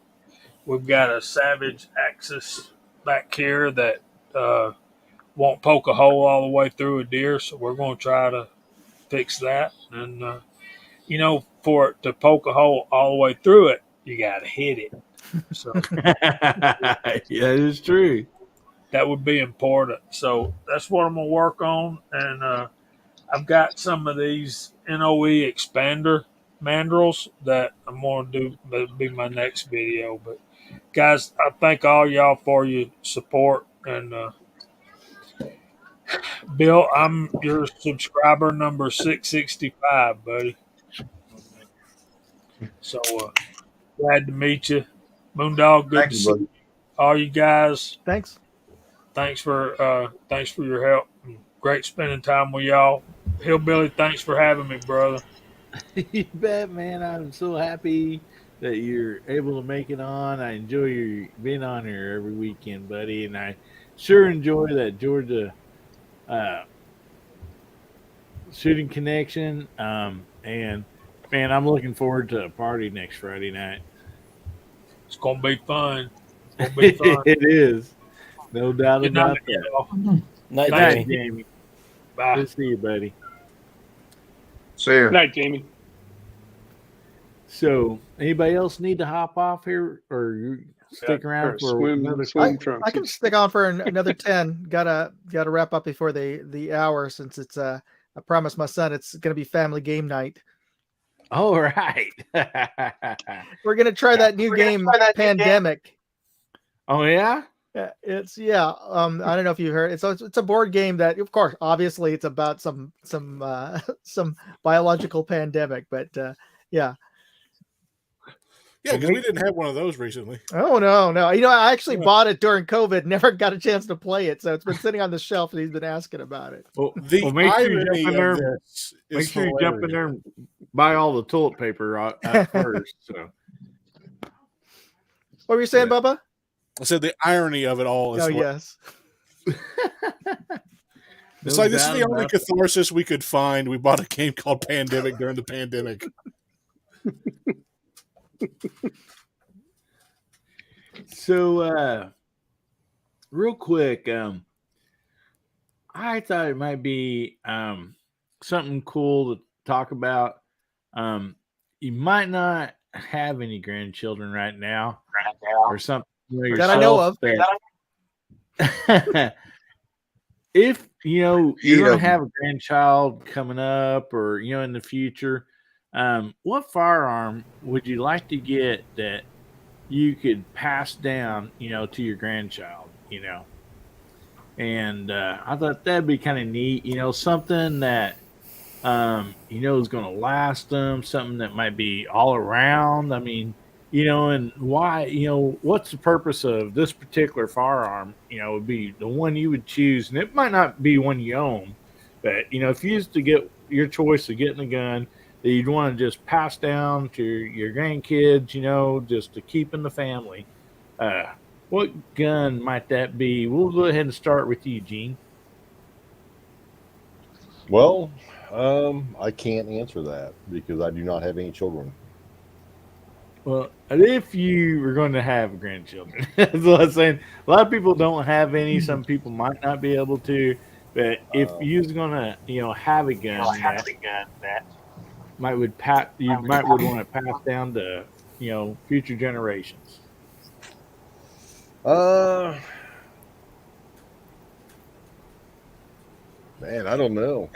G: We've got a Savage Axis back here that won't poke a hole all the way through a deer, so we're going to try to fix that. And for it to poke a hole all the way through it, you got to hit it. So
A: yeah, it is true.
G: That would be important. So that's what I'm going to work on. And I've got some of these NOE expander mandrels that I'm going to do. That'll be my next video. But guys, I thank all y'all for your support. And Bill, I'm your subscriber number 665, buddy. So glad to meet you. Moondog, good to see you. All you guys.
F: Thanks.
G: Thanks for your help. Great spending time with y'all. Hillbilly, thanks for having me, brother.
A: You bet, man. I'm so happy that you're able to make it on. I enjoy you being on here every weekend, buddy, and I sure enjoy that Georgia shooting connection. And man, I'm looking forward to a party next Friday night.
G: It's gonna be fun. It's gonna be fun.
A: It is. No doubt about that.
D: Night,
A: Jamie.
G: Bye.
A: Good to see you, buddy.
H: See you.
C: Night, Jamie.
A: So, anybody else need to hop off here, or you stick around for another
C: swim trunks?
F: I can stick on for another 10. Gotta wrap up before the hour, since it's I promised my son it's gonna be family game night.
A: All right.
F: We're gonna try that new game, Pandemic.
A: Oh yeah.
F: I don't know if you heard. It's a board game that, of course, obviously, it's about some biological pandemic, but yeah.
I: Yeah, because we didn't have one of those recently.
F: Oh no. I actually bought it during COVID. Never got a chance to play it, so it's been sitting on the shelf, and he's been asking about it.
A: Well,
I: The
A: make sure you
I: irony
A: jump in
I: of
A: there.
I: this
A: Make
I: is
A: sure you jump in
I: hilarious.
A: there and buy all the toilet paper at first. So.
F: What were you saying, Bubba?
I: I said the irony of it all is
F: Oh
I: hilarious.
F: yes.
I: It's like this is the only catharsis we could find. We bought a game called Pandemic during the pandemic.
A: So, real quick, I thought it might be something cool to talk about. You might not have any grandchildren right now, or something
F: that I know of.
A: If you're going to have a grandchild coming up, or in the future, what firearm would you like to get that you could pass down, to your grandchild, and I thought that'd be kind of neat, something that, is going to last them, something that might be all around. I mean, and why, what's the purpose of this particular firearm, would be the one you would choose. And it might not be one you own, but, if you used to get your choice of getting a gun that you'd want to just pass down to your grandkids, just to keep in the family, what gun might that be? We'll go ahead and start with you, Gene.
B: Well, I can't answer that because I do not have any children.
A: Well, if you were going to have grandchildren, that's what I'm saying. A lot of people don't have any. Some people might not be able to. But if you was going to, have a gun that you might would want to pass down to, future generations.
B: Man, I don't know.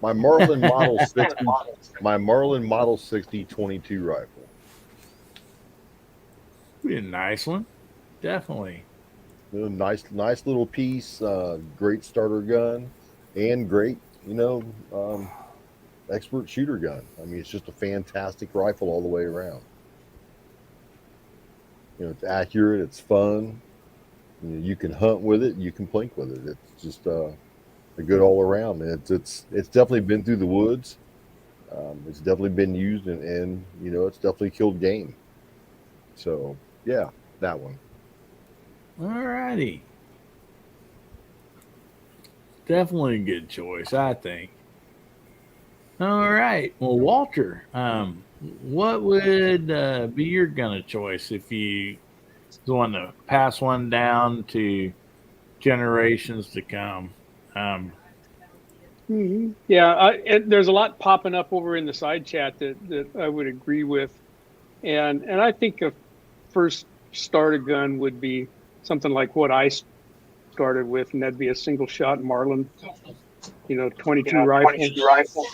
B: My Marlin Model 60 22 rifle.
A: Be a nice one, definitely.
B: Nice little piece. Great starter gun, and great, expert shooter gun. I mean, it's just a fantastic rifle all the way around. It's accurate. It's fun. You can hunt with it. You can plink with it. It's just a good all around. It's definitely been through the woods. It's definitely been used, and it's definitely killed game. So yeah, that one.
A: All righty. Definitely a good choice, I think. All right. Well, Walter, what would be your gun of choice if you want to pass one down to generations to come?
C: Yeah, there's a lot popping up over in the side chat that I would agree with, and I think a first starter gun would be something like what I started with, and that'd be a single shot Marlin, 22 rifle,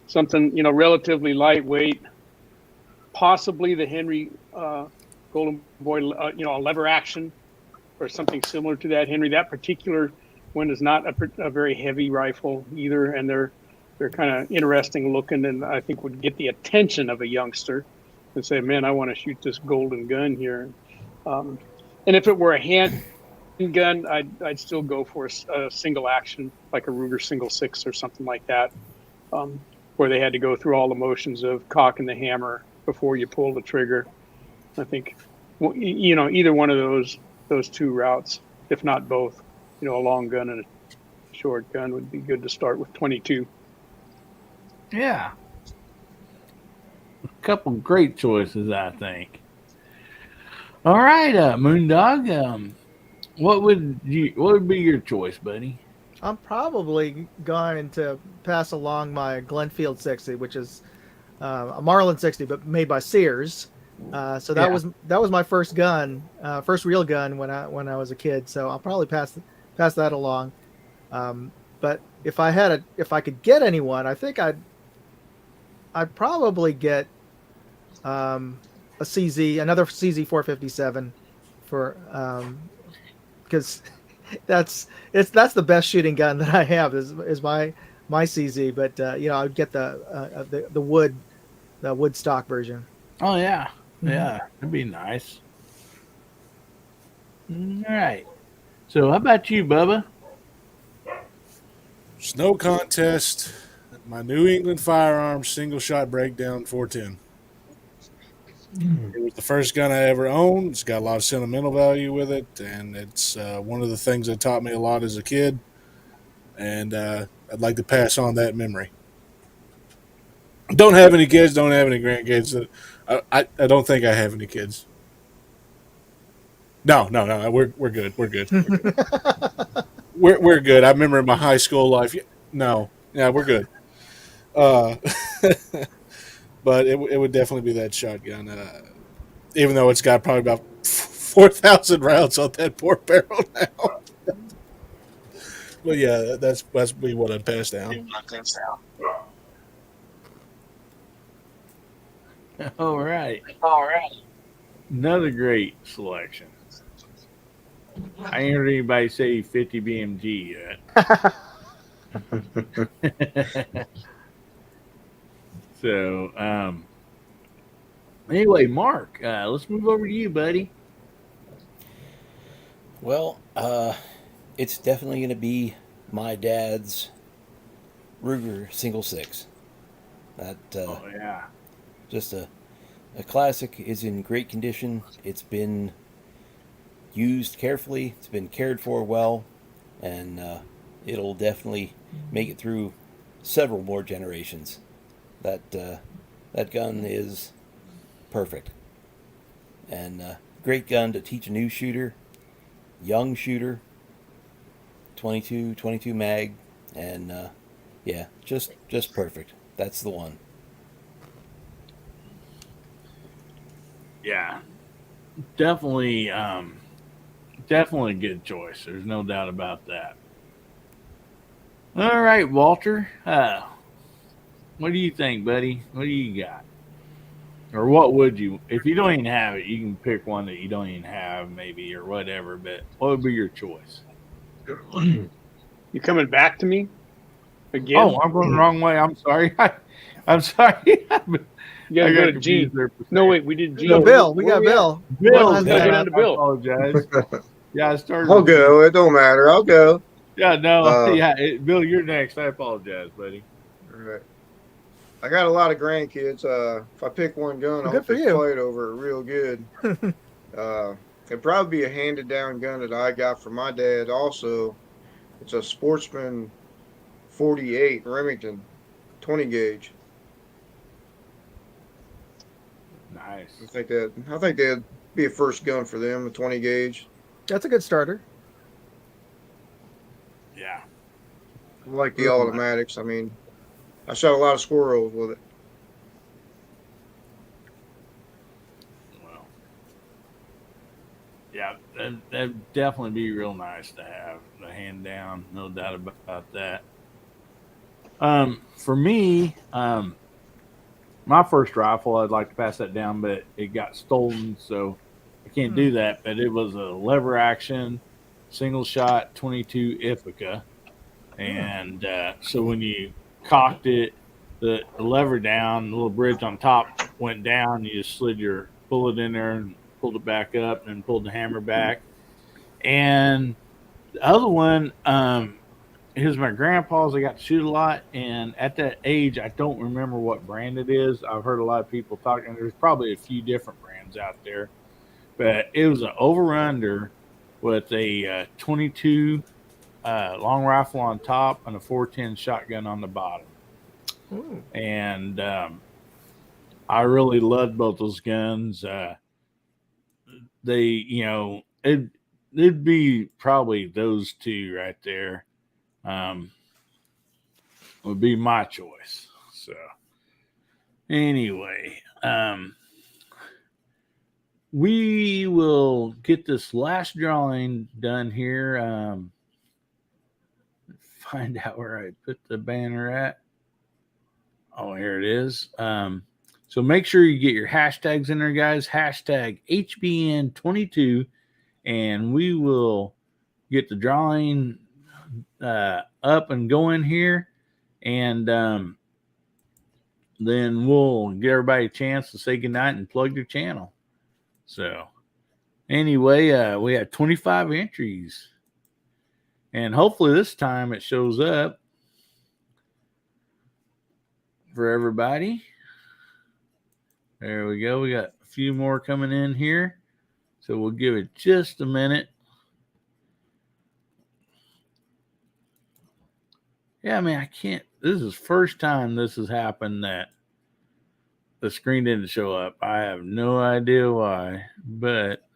C: something relatively lightweight, possibly the Henry Golden Boy, a lever action or something similar to that. Henry, that particular one is not a very heavy rifle either, and they're kind of interesting looking, and I think would get the attention of a youngster and say, man, I want to shoot this golden gun here. And if it were a handgun, I'd still go for a single action, like a Ruger single 6 or something like that, where they had to go through all the motions of cocking the hammer before you pull the trigger. I think, either one of those two routes, if not both, a long gun and a short gun would be good to start with 22.
A: Yeah. A couple great choices, I think. All right, Moondog, what would be your choice, buddy?
F: I'm probably going to pass along my Glenfield 60, which is a Marlin 60, but made by Sears. So that was my first gun, first real gun when I was a kid. So I'll probably pass that along. But if I could get anyone, I think I'd probably get another CZ 457 for because that's the best shooting gun that I have is my CZ. But I'd get the wood stock version.
A: Oh yeah, yeah, that'd be nice. All right. So how about you, Bubba?
I: Snow contest. My New England Firearms single shot breakdown 410. It was the first gun I ever owned. It's got a lot of sentimental value with it, and it's one of the things that taught me a lot as a kid. And I'd like to pass on that memory. Don't have any kids. Don't have any grandkids. I don't think I have any kids. No. We're good. We're good. We're good. I remember in my high school life. No, yeah, we're good. Uh, but it would definitely be that shotgun. Even though it's got probably about 4,000 rounds on that poor barrel now. But yeah, that's be what I'd pass down.
A: All right.
C: All right.
A: Another great selection. I ain't heard anybody say 50 BMG yet. So, anyway, Mark, let's move over to you, buddy.
D: Well, it's definitely going to be my dad's Ruger single six. That
A: Oh yeah.
D: just a classic. Is in great condition. It's been used carefully. It's been cared for well, and it'll definitely make it through several more generations. That gun is perfect, and great gun to teach a new shooter, young shooter. 22 mag, and yeah, just perfect. That's the one.
A: Yeah. Definitely definitely a good choice. There's no doubt about that. All right, Walter. What do you think, buddy? What do you got? Or what would you, if you don't even have it, you can pick one that you don't even have, maybe, or whatever, but what would be your choice?
C: You coming back to me again?
A: Oh, I'm going the wrong way. I'm sorry. I'm sorry.
C: You gotta
A: I
C: go
A: got
C: to
A: confused
C: Gene.
A: there for a
C: No,
A: second.
C: wait, we did Gene.
F: No, Bill. We got
C: Where
F: Bill.
A: Bill,
F: has
C: Gotta
F: that.
C: go down to
A: I
C: Bill.
A: apologize. Yeah, I started.
H: I'll go. It don't matter. I'll go.
A: Yeah, no,
H: Uh,
A: yeah, Bill, you're next. I apologize, buddy.
H: All right. I got a lot of grandkids. If I pick one gun, I
F: Good
H: hope
F: for
H: they
F: you.
H: fight over it real good. It'd probably be a handed down gun that I got from my dad. Also, it's a Sportsman 48 Remington 20 gauge.
A: Nice.
H: I think that'd be a first gun for them, a 20 gauge.
F: That's a good starter.
A: Yeah.
H: I like the automatics. I mean, I shot a lot of squirrels with it.
A: Well, yeah, that'd definitely be real nice to have the hand down. No doubt about that. For me, my first rifle, I'd like to pass that down, but it got stolen, so I can't do that. But it was a lever action, single shot, 22 Ithaca, and so when you cocked it, the lever down, the little bridge on top went down. You just slid your bullet in there and pulled it back up, and pulled the hammer back. And the other one, it was my grandpa's. I got to shoot a lot, and at that age, I don't remember what brand it is. I've heard a lot of people talking. There's probably a few different brands out there, but it was an over-under with a 22 long rifle on top and a 410 shotgun on the bottom.
F: Ooh.
A: And I really loved both those guns. It'd be probably those two right there. Would be my choice. So anyway, we will get this last drawing done here. Find out where I put the banner at. Oh, here it is. So make sure you get your hashtags in there, guys. Hashtag HBN22, and we will get the drawing up and going here. And then we'll give everybody a chance to say goodnight and plug their channel. So anyway, we had 25 entries. And hopefully this time it shows up for everybody. There we go. We got a few more coming in here. So we'll give it just a minute. Yeah, I mean, I can't. This is the first time this has happened that the screen didn't show up. I have no idea why, but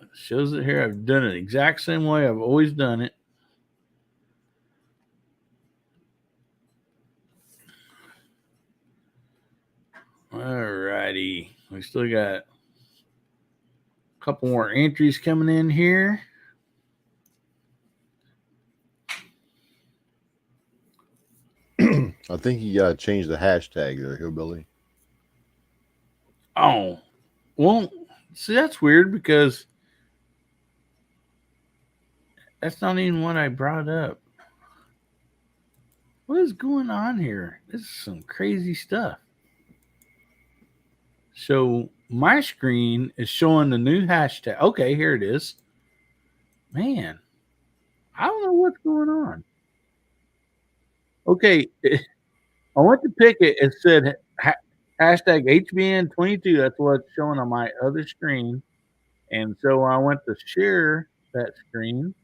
A: it shows it here. I've done it the exact same way I've always done it. Alrighty. We still got a couple more entries coming in here.
B: I think you got to change the hashtag there, Hillbilly.
A: Oh, well, see, that's weird because that's not even what I brought up. What is going on here? This is some crazy stuff. So my screen is showing the new hashtag. Okay, here it is. Man, I don't know what's going on. Okay, I went to pick it. It said hashtag HBN22. That's what's showing on my other screen. And so I went to share that screen.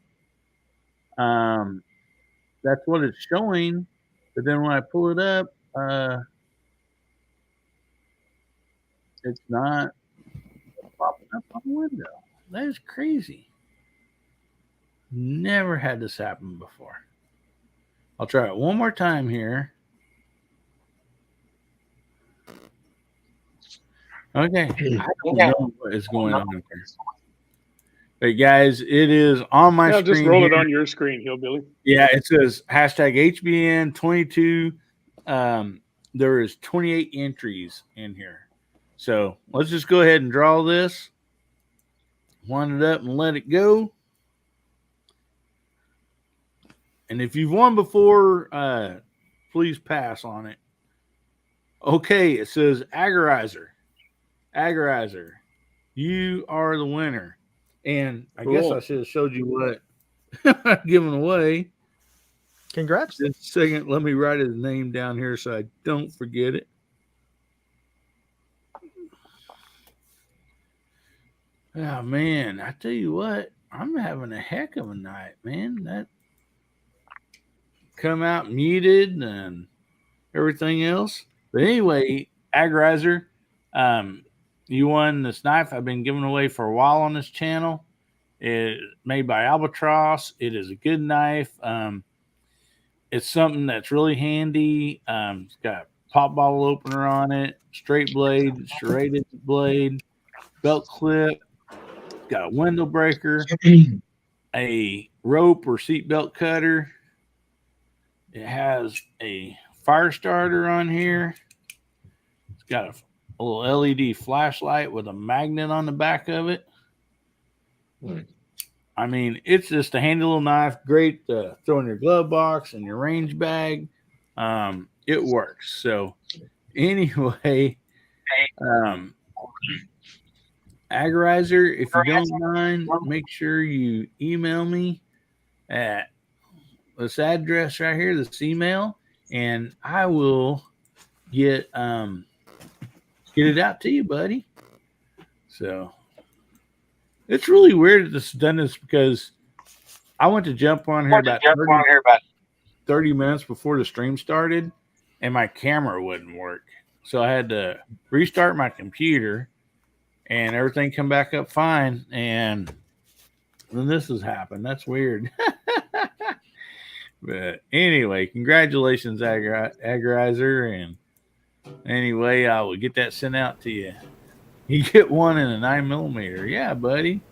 A: That's what it's showing. But then when I pull it up, it's not popping up on the window. That is crazy. Never had this happen before. I'll try it one more time here. Okay. I don't know what is going on here. But guys, it is on my screen.
C: Just roll
A: here.
C: it on your screen, Hillbilly.
A: Yeah, it says hashtag HBN22. There is 28 entries in here. So let's just go ahead and draw this. Wind it up and let it go. And if you've won before, please pass on it. Okay, it says Agorizer. Agorizer, you are the winner. And I guess I should have showed you what I'm giving away.
F: Congrats.
A: Just a second, let me write his name down here so I don't forget it. Oh, man, I tell you what, I'm having a heck of a night, man. That come out muted and everything else. But anyway, Agorizer, you won this knife I've been giving away for a while on this channel. It's made by Albatross. It is a good knife. It's something that's really handy. It's got a pop bottle opener on it, straight blade, serrated blade, belt clip, got a window breaker, a rope or seat belt cutter. It has a fire starter on here. It's got a little LED flashlight with a magnet on the back of it. I mean, it's just a handy little knife. Great to throw in your glove box and your range bag. It works. So anyway, Agorizer, if you don't mind, make sure you email me at this address right here, this email, and I will get it out to you, buddy. So it's really weird that this is done this because I went to jump on here about 30 minutes before the stream started, and my camera wouldn't work. So I had to restart my computer, and everything come back up fine. And then this has happened. That's weird. But anyway, congratulations, Agorizer. And anyway, I will get that sent out to you. You get one in a 9mm. Yeah, buddy.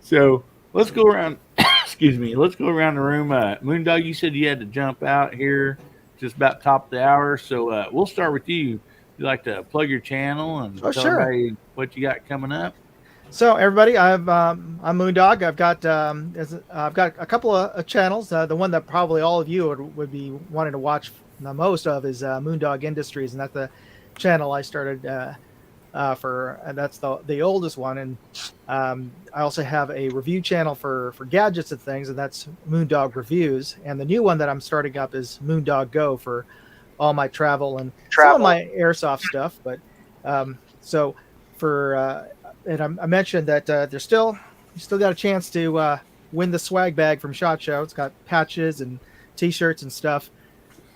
A: So let's go around. Excuse me. Let's go around the room. Moondog, you said you had to jump out here just about top of the hour. So we'll start with you. You like to plug your channel and tell everybody what you got coming up?
F: So everybody, I'm Moondog. I've got a couple of channels. The one that probably all of you would be wanting to watch the most of is Moondog Industries, and that's the channel I started for. And that's the oldest one. And I also have a review channel for gadgets and things, and that's Moondog Reviews. And the new one that I'm starting up is Moondog Go for all my travel and some of my airsoft stuff. But so for and I mentioned that you still got a chance to win the swag bag from SHOT Show. It's got patches and T-shirts and stuff.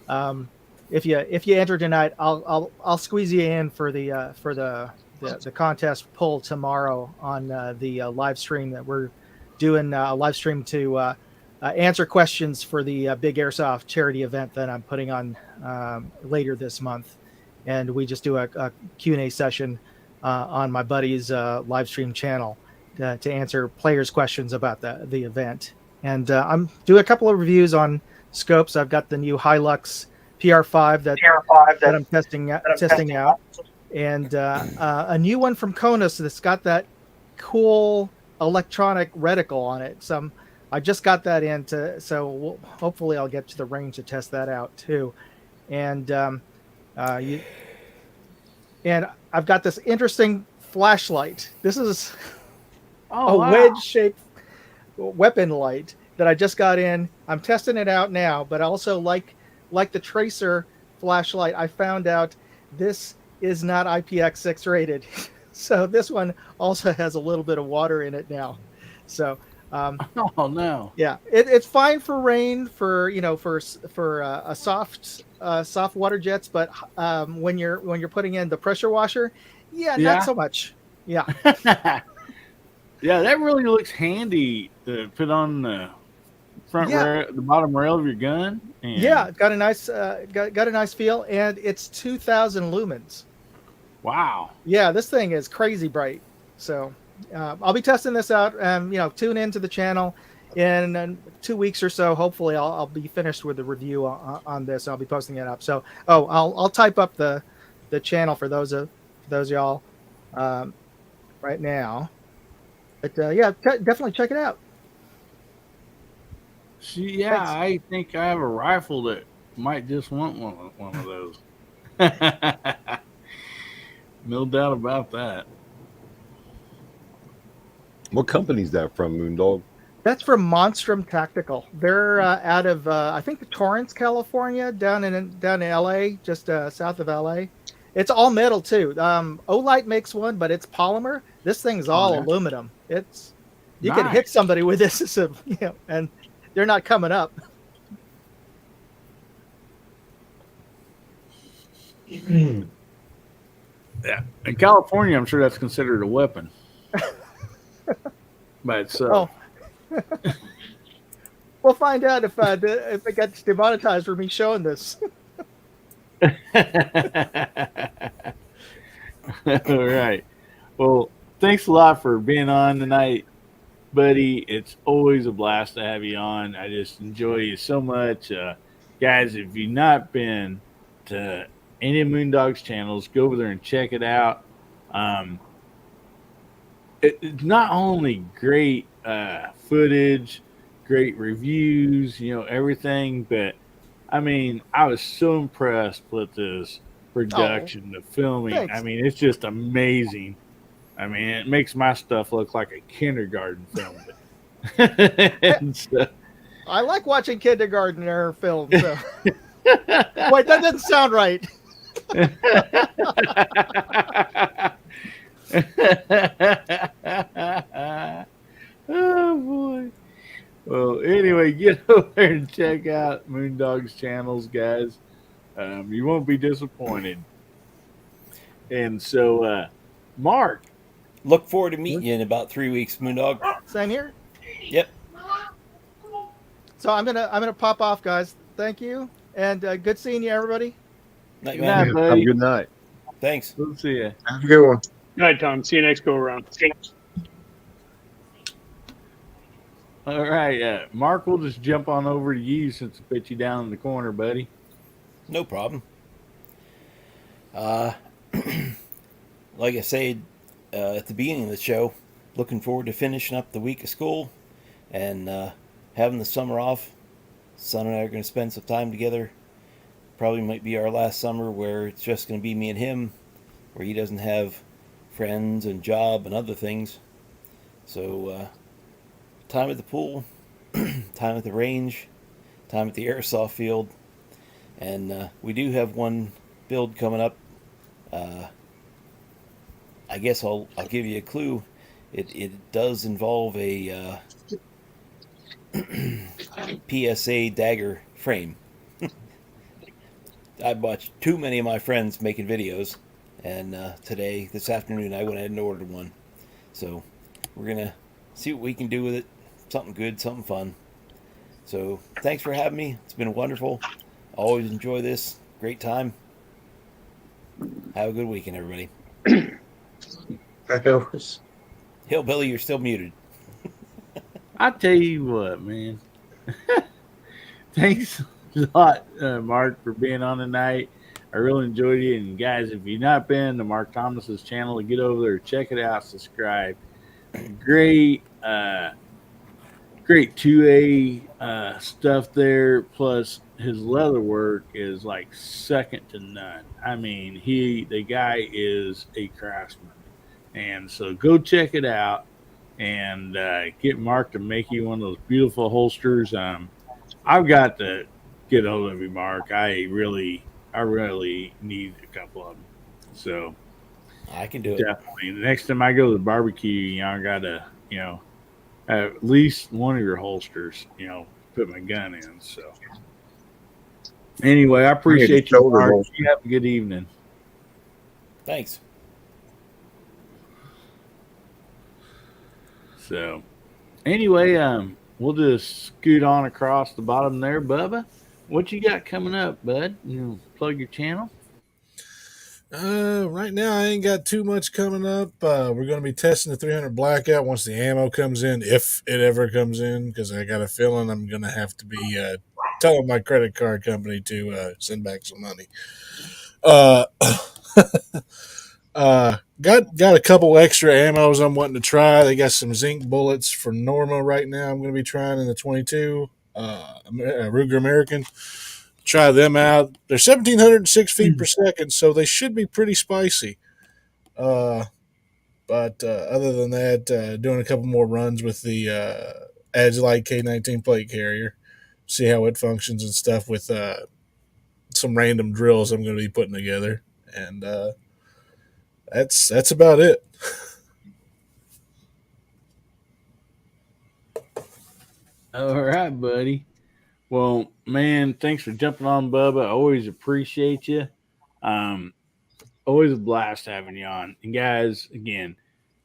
F: If you enter tonight, I'll squeeze you in for the contest poll tomorrow on the live stream that we're doing. A live stream to answer questions for the Big Airsoft charity event that I'm putting on later this month, and we just do a Q&A session on my buddy's live stream channel to answer players' questions about the event. And I'm doing a couple of reviews on scopes. I've got the new Hilux PR5 that I'm testing out, and a new one from Konus that's got that cool electronic reticle on it. I just got that so hopefully I'll get to the range to test that out too. And and I've got this interesting flashlight. This is wedge-shaped weapon light that I just got in. I'm testing it out now, but also like the Tracer flashlight, I found out this is not IPX6 rated. So this one also has a little bit of water in it now. So
A: oh no.
F: Yeah, it's fine for rain, for a soft water jets, but when you're putting in the pressure washer, not so much. Yeah.
A: Yeah, that really looks handy to put on the front rail, the bottom rail of your gun. And
F: yeah, got a nice feel, and it's 2,000 lumens.
A: Wow.
F: Yeah, this thing is crazy bright. So I'll be testing this out. Tune into the channel in 2 weeks or so. Hopefully, I'll be finished with the review on this. I'll be posting it up. So, I'll type up the channel for those of y'all right now. But definitely check it out.
A: See,
F: Thanks.
A: I think I have a rifle that might just want one of those. No doubt about that.
B: What company's that from, Moondog?
F: That's from Monstrum Tactical. They're out of I think Torrance, California, down in LA, just south of LA. It's all metal too. Olight makes one, but it's polymer. This thing's all aluminum. You can hit somebody with this, and they're not coming up.
A: Yeah, in California, I'm sure that's considered a weapon. By itself.
F: We'll find out if it gets demonetized for me showing this.
A: All right. Well, thanks a lot for being on tonight, buddy. It's always a blast to have you on. I just enjoy you so much. Guys, if you've not been to any of Moondog's channels, go over there and check it out. It's not only great footage, great reviews, everything, but I mean, I was so impressed with this production, the filming.
F: Thanks.
A: I mean, it's just amazing. I mean, it makes my stuff look like a kindergarten film.
F: I like watching kindergarten era films. So. Wait, that doesn't sound right.
A: Oh boy. Well, anyway, get over there and check out Moondog's channels, guys. You won't be disappointed. And so, Mark,
D: look forward to meeting you in about 3 weeks, Moondog.
F: Same here.
D: Yep.
F: So I'm gonna pop off, guys. Thank you, and good seeing you, everybody.
D: Night,
A: good night,
D: man.
A: buddy.
B: Have a good night.
D: Thanks.
A: We'll see you.
H: Have a good one.
C: Good night, Tom. See you next go around.
A: All right, Mark, we'll just jump on over to you since I put you down in the corner, buddy.
D: No problem. Like I said at the beginning of the show, looking forward to finishing up the week of school and having the summer off. Son and I are going to spend some time together. Probably might be our last summer where it's just going to be me and him, where he doesn't have friends and job and other things. So time at the pool, time at the range, time at the airsoft field, and we do have one build coming up. I guess I'll give you a clue. It does involve a PSA dagger frame. I've watched too many of my friends making videos, and this afternoon, I went ahead and ordered one. So we're gonna see what we can do with it. Something good, something fun. So thanks for having me. It's been wonderful. Always enjoy this. Great time. Have a good weekend, everybody. Hillbilly, you're still muted.
A: I tell you what, man. Thanks a lot, Mark, for being on tonight. I really enjoyed it. And guys, if you've not been to Mark Thomas's channel, get over there, check it out, subscribe. Great, great 2A stuff there. Plus, his leather work is like second to none. I mean, the guy is a craftsman, and so go check it out and get Mark to make you one of those beautiful holsters. I've got to get a hold of you, Mark. I really need a couple of them. So
D: I can do it.
A: definitely, the next time I go to the barbecue, I gotta, have at least one of your holsters, put my gun in. So anyway, I appreciate you, Mark. You have a good evening.
D: Thanks.
A: So anyway, we'll just scoot on across the bottom there, Bubba. What you got coming up, bud? You plug your channel?
I: Right now I ain't got too much coming up. We're going to be testing the 300 blackout once the ammo comes in, if it ever comes in, because I got a feeling I'm going to have to be telling my credit card company to send back some money. Got a couple extra ammos I'm wanting to try. They got some zinc bullets for Norma right now. I'm going to be trying in the 22 Ruger American. Try them out. They're 1,706 feet per second, so they should be pretty spicy. But other than that, doing a couple more runs with the Agilite K19 plate carrier, see how it functions and stuff with some random drills I'm going to be putting together, and that's about it.
A: All right, buddy. Well, man, thanks for jumping on, Bubba. I always appreciate you. Um, Always a blast having you on. And guys, again,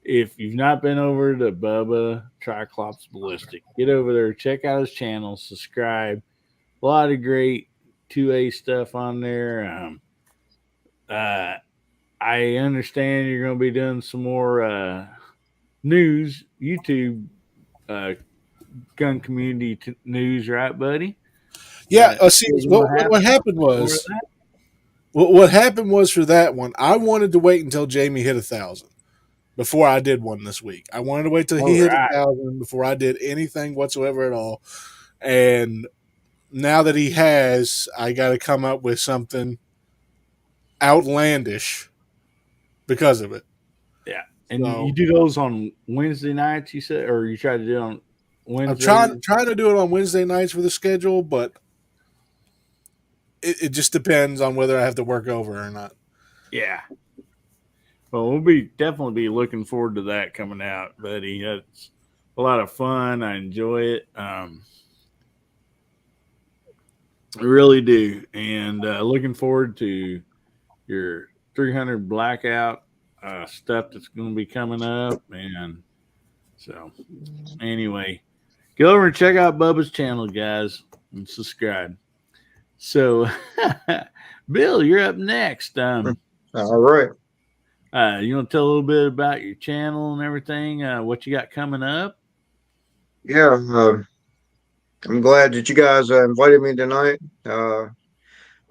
A: if you've not been over to Bubba Triclops Ballistic, get over there, check out his channel, subscribe. A lot of great 2A stuff on there. Uh, I understand you're going to be doing some more news, YouTube gun community news, right, buddy?
I: Yeah. See, what happened was what happened was for that one, I wanted to wait until Jamie hit 1,000 before I did one this week. I wanted to wait till he hit 1,000 before I did anything whatsoever at all. And now that he has, I got to come up with something outlandish because of it.
A: Yeah. And you do those on Wednesday nights, you said, or you try to do it on Wednesday?
I: I'm trying to do it on Wednesday nights for the schedule, but it just depends on whether I have to work over or not.
A: Yeah. Well, we'll definitely be looking forward to that coming out, buddy. It's a lot of fun. I enjoy it. I really do. And looking forward to your 300 blackout stuff that's going to be coming up. And so, anyway, go over and check out Bubba's channel, guys, and subscribe. So, Bill, you're up next.
H: All right.
A: You want to tell a little bit about your channel and everything? What you got coming up?
H: Yeah, I'm glad that you guys invited me tonight.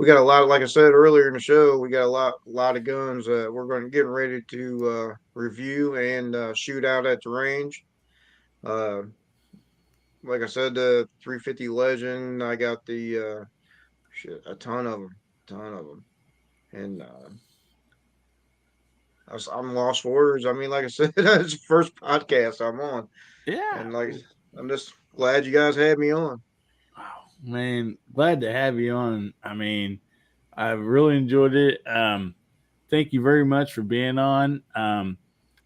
H: we got a lot of, like I said earlier in the show, we got a lot of guns. We're going to get ready to review and shoot out at the range. Like I said, the 350 Legend. I got the a ton of them, and I'm lost for words. I mean, like I said, it's the first podcast I'm on,
A: Yeah.
H: and like I'm just glad you guys had me on.
A: Wow, man, glad to have you on. I mean, I've really enjoyed it. Thank you very much for being on.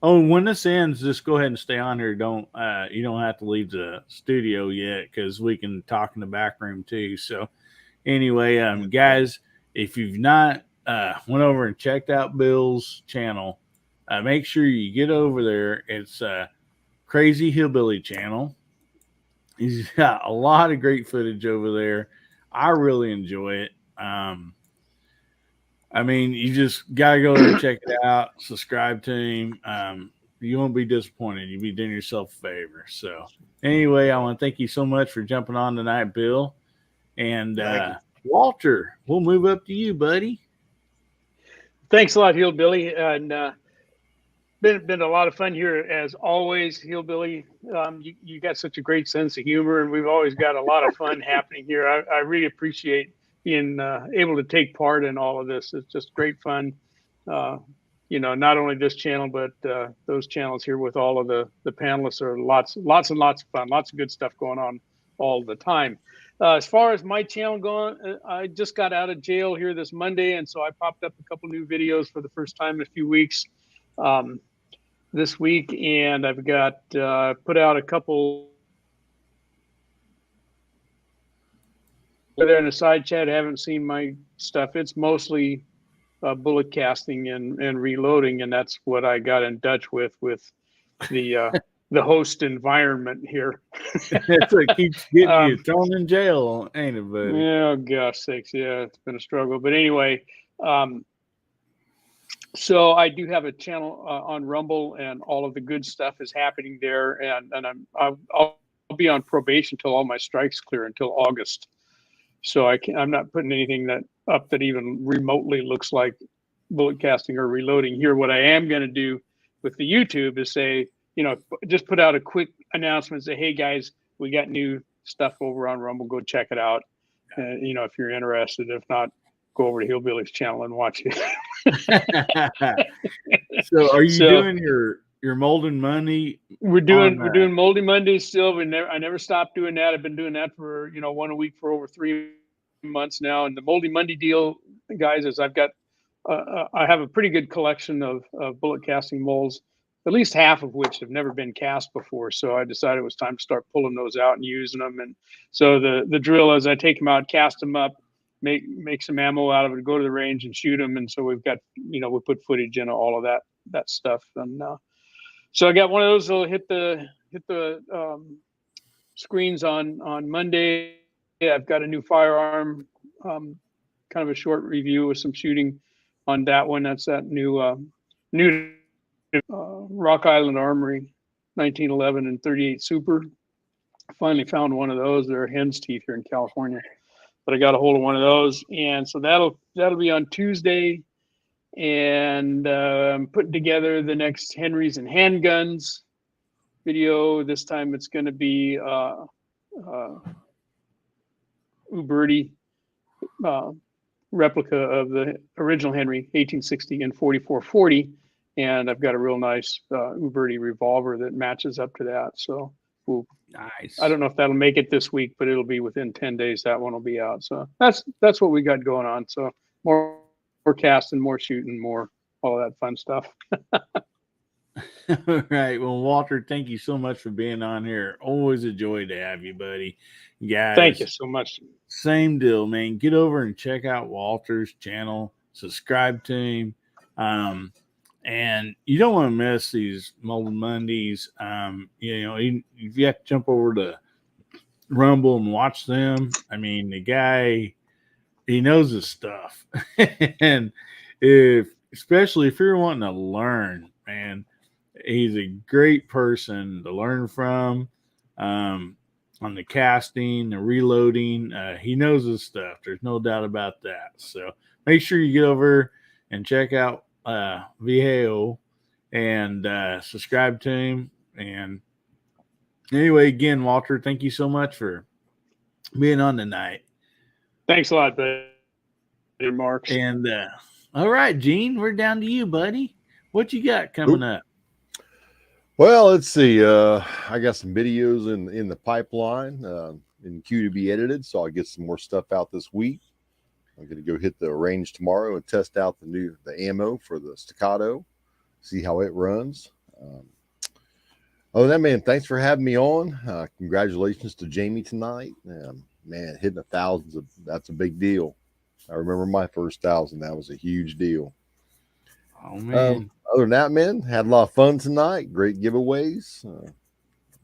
A: Oh, when this ends, just go ahead and stay on here. Don't you don't have to leave the studio yet because we can talk in the back room too. So anyway, guys, if you've not went over and checked out Bill's channel, make sure you get over there. It's Crazy Hillbilly channel. He's got a lot of great footage over there. I really enjoy it. I mean, you just gotta go there and check it out. Subscribe to him. You won't be disappointed. You'll be doing yourself a favor. So, anyway, I want to thank you so much for jumping on tonight, Bill. And Walter, we'll move up to you, buddy.
C: Thanks a lot, Hillbilly, and been a lot of fun here as always, Hillbilly. You got such a great sense of humor, and we've always got a lot of fun happening here. I really appreciate being able to take part in all of this. It's just great fun. Not only this channel, but those channels here with all of the panelists are lots and lots of fun. Lots of good stuff going on all the time. As far as my channel going, I just got out of jail here this Monday, and so I popped up a couple new videos for the first time in a few weeks this week, and I've got put out a couple there in the side chat. Haven't seen my stuff. It's mostly bullet casting and reloading, and that's what I got in Dutch with the host environment here.
A: That's what keeps getting you thrown in jail, ain't it, buddy?
C: Oh gosh sakes, yeah, it's been a struggle. But anyway, so I do have a channel on Rumble, and all of the good stuff is happening there. And I'll be on probation till all my strikes clear until August. So I'm not putting anything that even remotely looks like bullet casting or reloading here. What I am going to do with the YouTube is say, just put out a quick announcement, say, hey guys, we got new stuff over on Rumble. Go check it out. If you're interested. If not, go over to Hillbilly's channel and watch it.
A: So are you doing your Molden Monday?
C: We're doing Moldy Mondays still. I never stopped doing that. I've been doing that for one a week for over 3 months now. And the Moldy Monday deal, guys, is I've got I have a pretty good collection of bullet casting molds, at least half of which have never been cast before. So I decided it was time to start pulling those out and using them. And so the drill is I take them out, cast them up, make some ammo out of it, go to the range and shoot them. And so we've got, we put footage in all of that stuff. And so I got one of those that'll hit the screens on Monday. Yeah, I've got a new firearm, kind of a short review with some shooting on that one. That's that new Rock Island Armory 1911 and 38 Super. I finally found one of those. They're hen's teeth here in California, but I got a hold of one of those, and so that'll be on Tuesday. And I'm putting together the next Henrys and handguns video. This time it's going to be Uberti replica of the original Henry 1860 and 4440, and I've got a real nice Uberti revolver that matches up to that. So
A: nice.
C: I don't know if that'll make it this week, but it'll be within 10 days. That one will be out. So that's what we got going on. So more casting, more shooting, more all of that fun stuff.
A: All right. Well, Walter, thank you so much for being on here. Always a joy to have you, buddy. Guys,
C: thank you so much.
A: Same deal, man. Get over and check out Walter's channel. Subscribe to him. And you don't want to miss these Molden Mondays. If you have to jump over to Rumble and watch them, I mean, the guy, he knows his stuff. And especially if you're wanting to learn, man, he's a great person to learn from. on the casting, the reloading. He knows his stuff. There's no doubt about that. So make sure you get over and check out Viejo and subscribe to him. And anyway, again, Walter, thank you so much for being on tonight.
C: Thanks a lot, buddy. Marks.
A: And all right, Gene, we're down to you, buddy. What you got coming up?
B: Well, let's see. I got some videos in the pipeline in queue to be edited, so I'll get some more stuff out this week. I'm going to go hit the range tomorrow and test out the ammo for the staccato, see how it runs. Other than that, man, thanks for having me on. Congratulations to Jamie tonight. Man, hitting 1,000, that's a big deal. I remember my first 1,000. That was a huge deal.
A: Oh, man.
B: Other than that, man, had a lot of fun tonight. Great giveaways.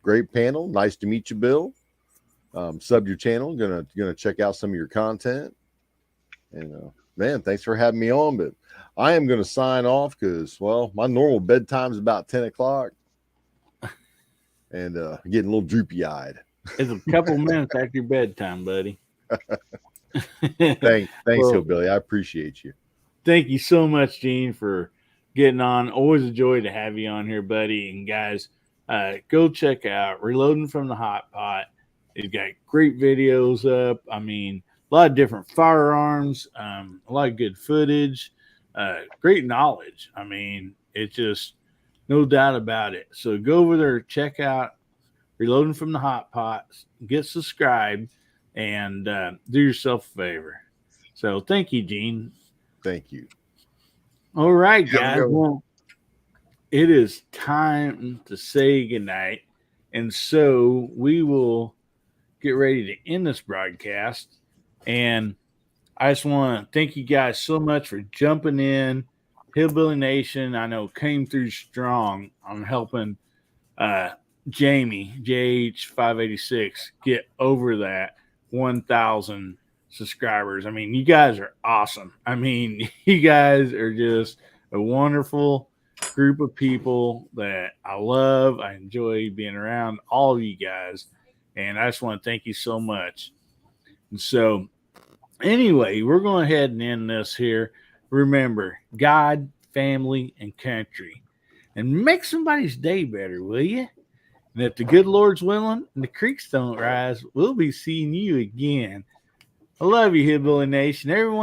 B: Great panel. Nice to meet you, Bill. Sub your channel. Gonna check out some of your content. And man, thanks for having me on. But I am gonna sign off because, well, my normal bedtime is about 10 o'clock. And getting a little droopy eyed.
A: It's a couple minutes after your bedtime, buddy.
B: Thanks,
A: well,
B: Hillbilly. I appreciate you.
A: Thank you so much, Gene, for getting on. Always a joy to have you on here, buddy. And guys, go check out Reloading from the Hot Pot. He's got great videos up. I mean, a lot of different firearms, a lot of good footage, great knowledge. I mean, it's just no doubt about it. So go over there, check out Reloading from the Hot Pot, get subscribed, and do yourself a favor. So thank you, Gene.
B: Thank you.
A: All right, guys. Well, it is time to say goodnight. And so we will get ready to end this broadcast. And I just want to thank you guys so much for jumping in. Hillbilly Nation, I know, came through strong on helping Jamie, JH586, get over that 1,000 subscribers. I mean, you guys are awesome. I mean, you guys are just a wonderful group of people that I love. I enjoy being around all of you guys. And I just want to thank you so much. And so, anyway, we're going ahead and end this here. Remember, God, family, and country. And make somebody's day better, will you? And if the good Lord's willing and the creeks don't rise, we'll be seeing you again. I love you, Hillbilly Nation. Everyone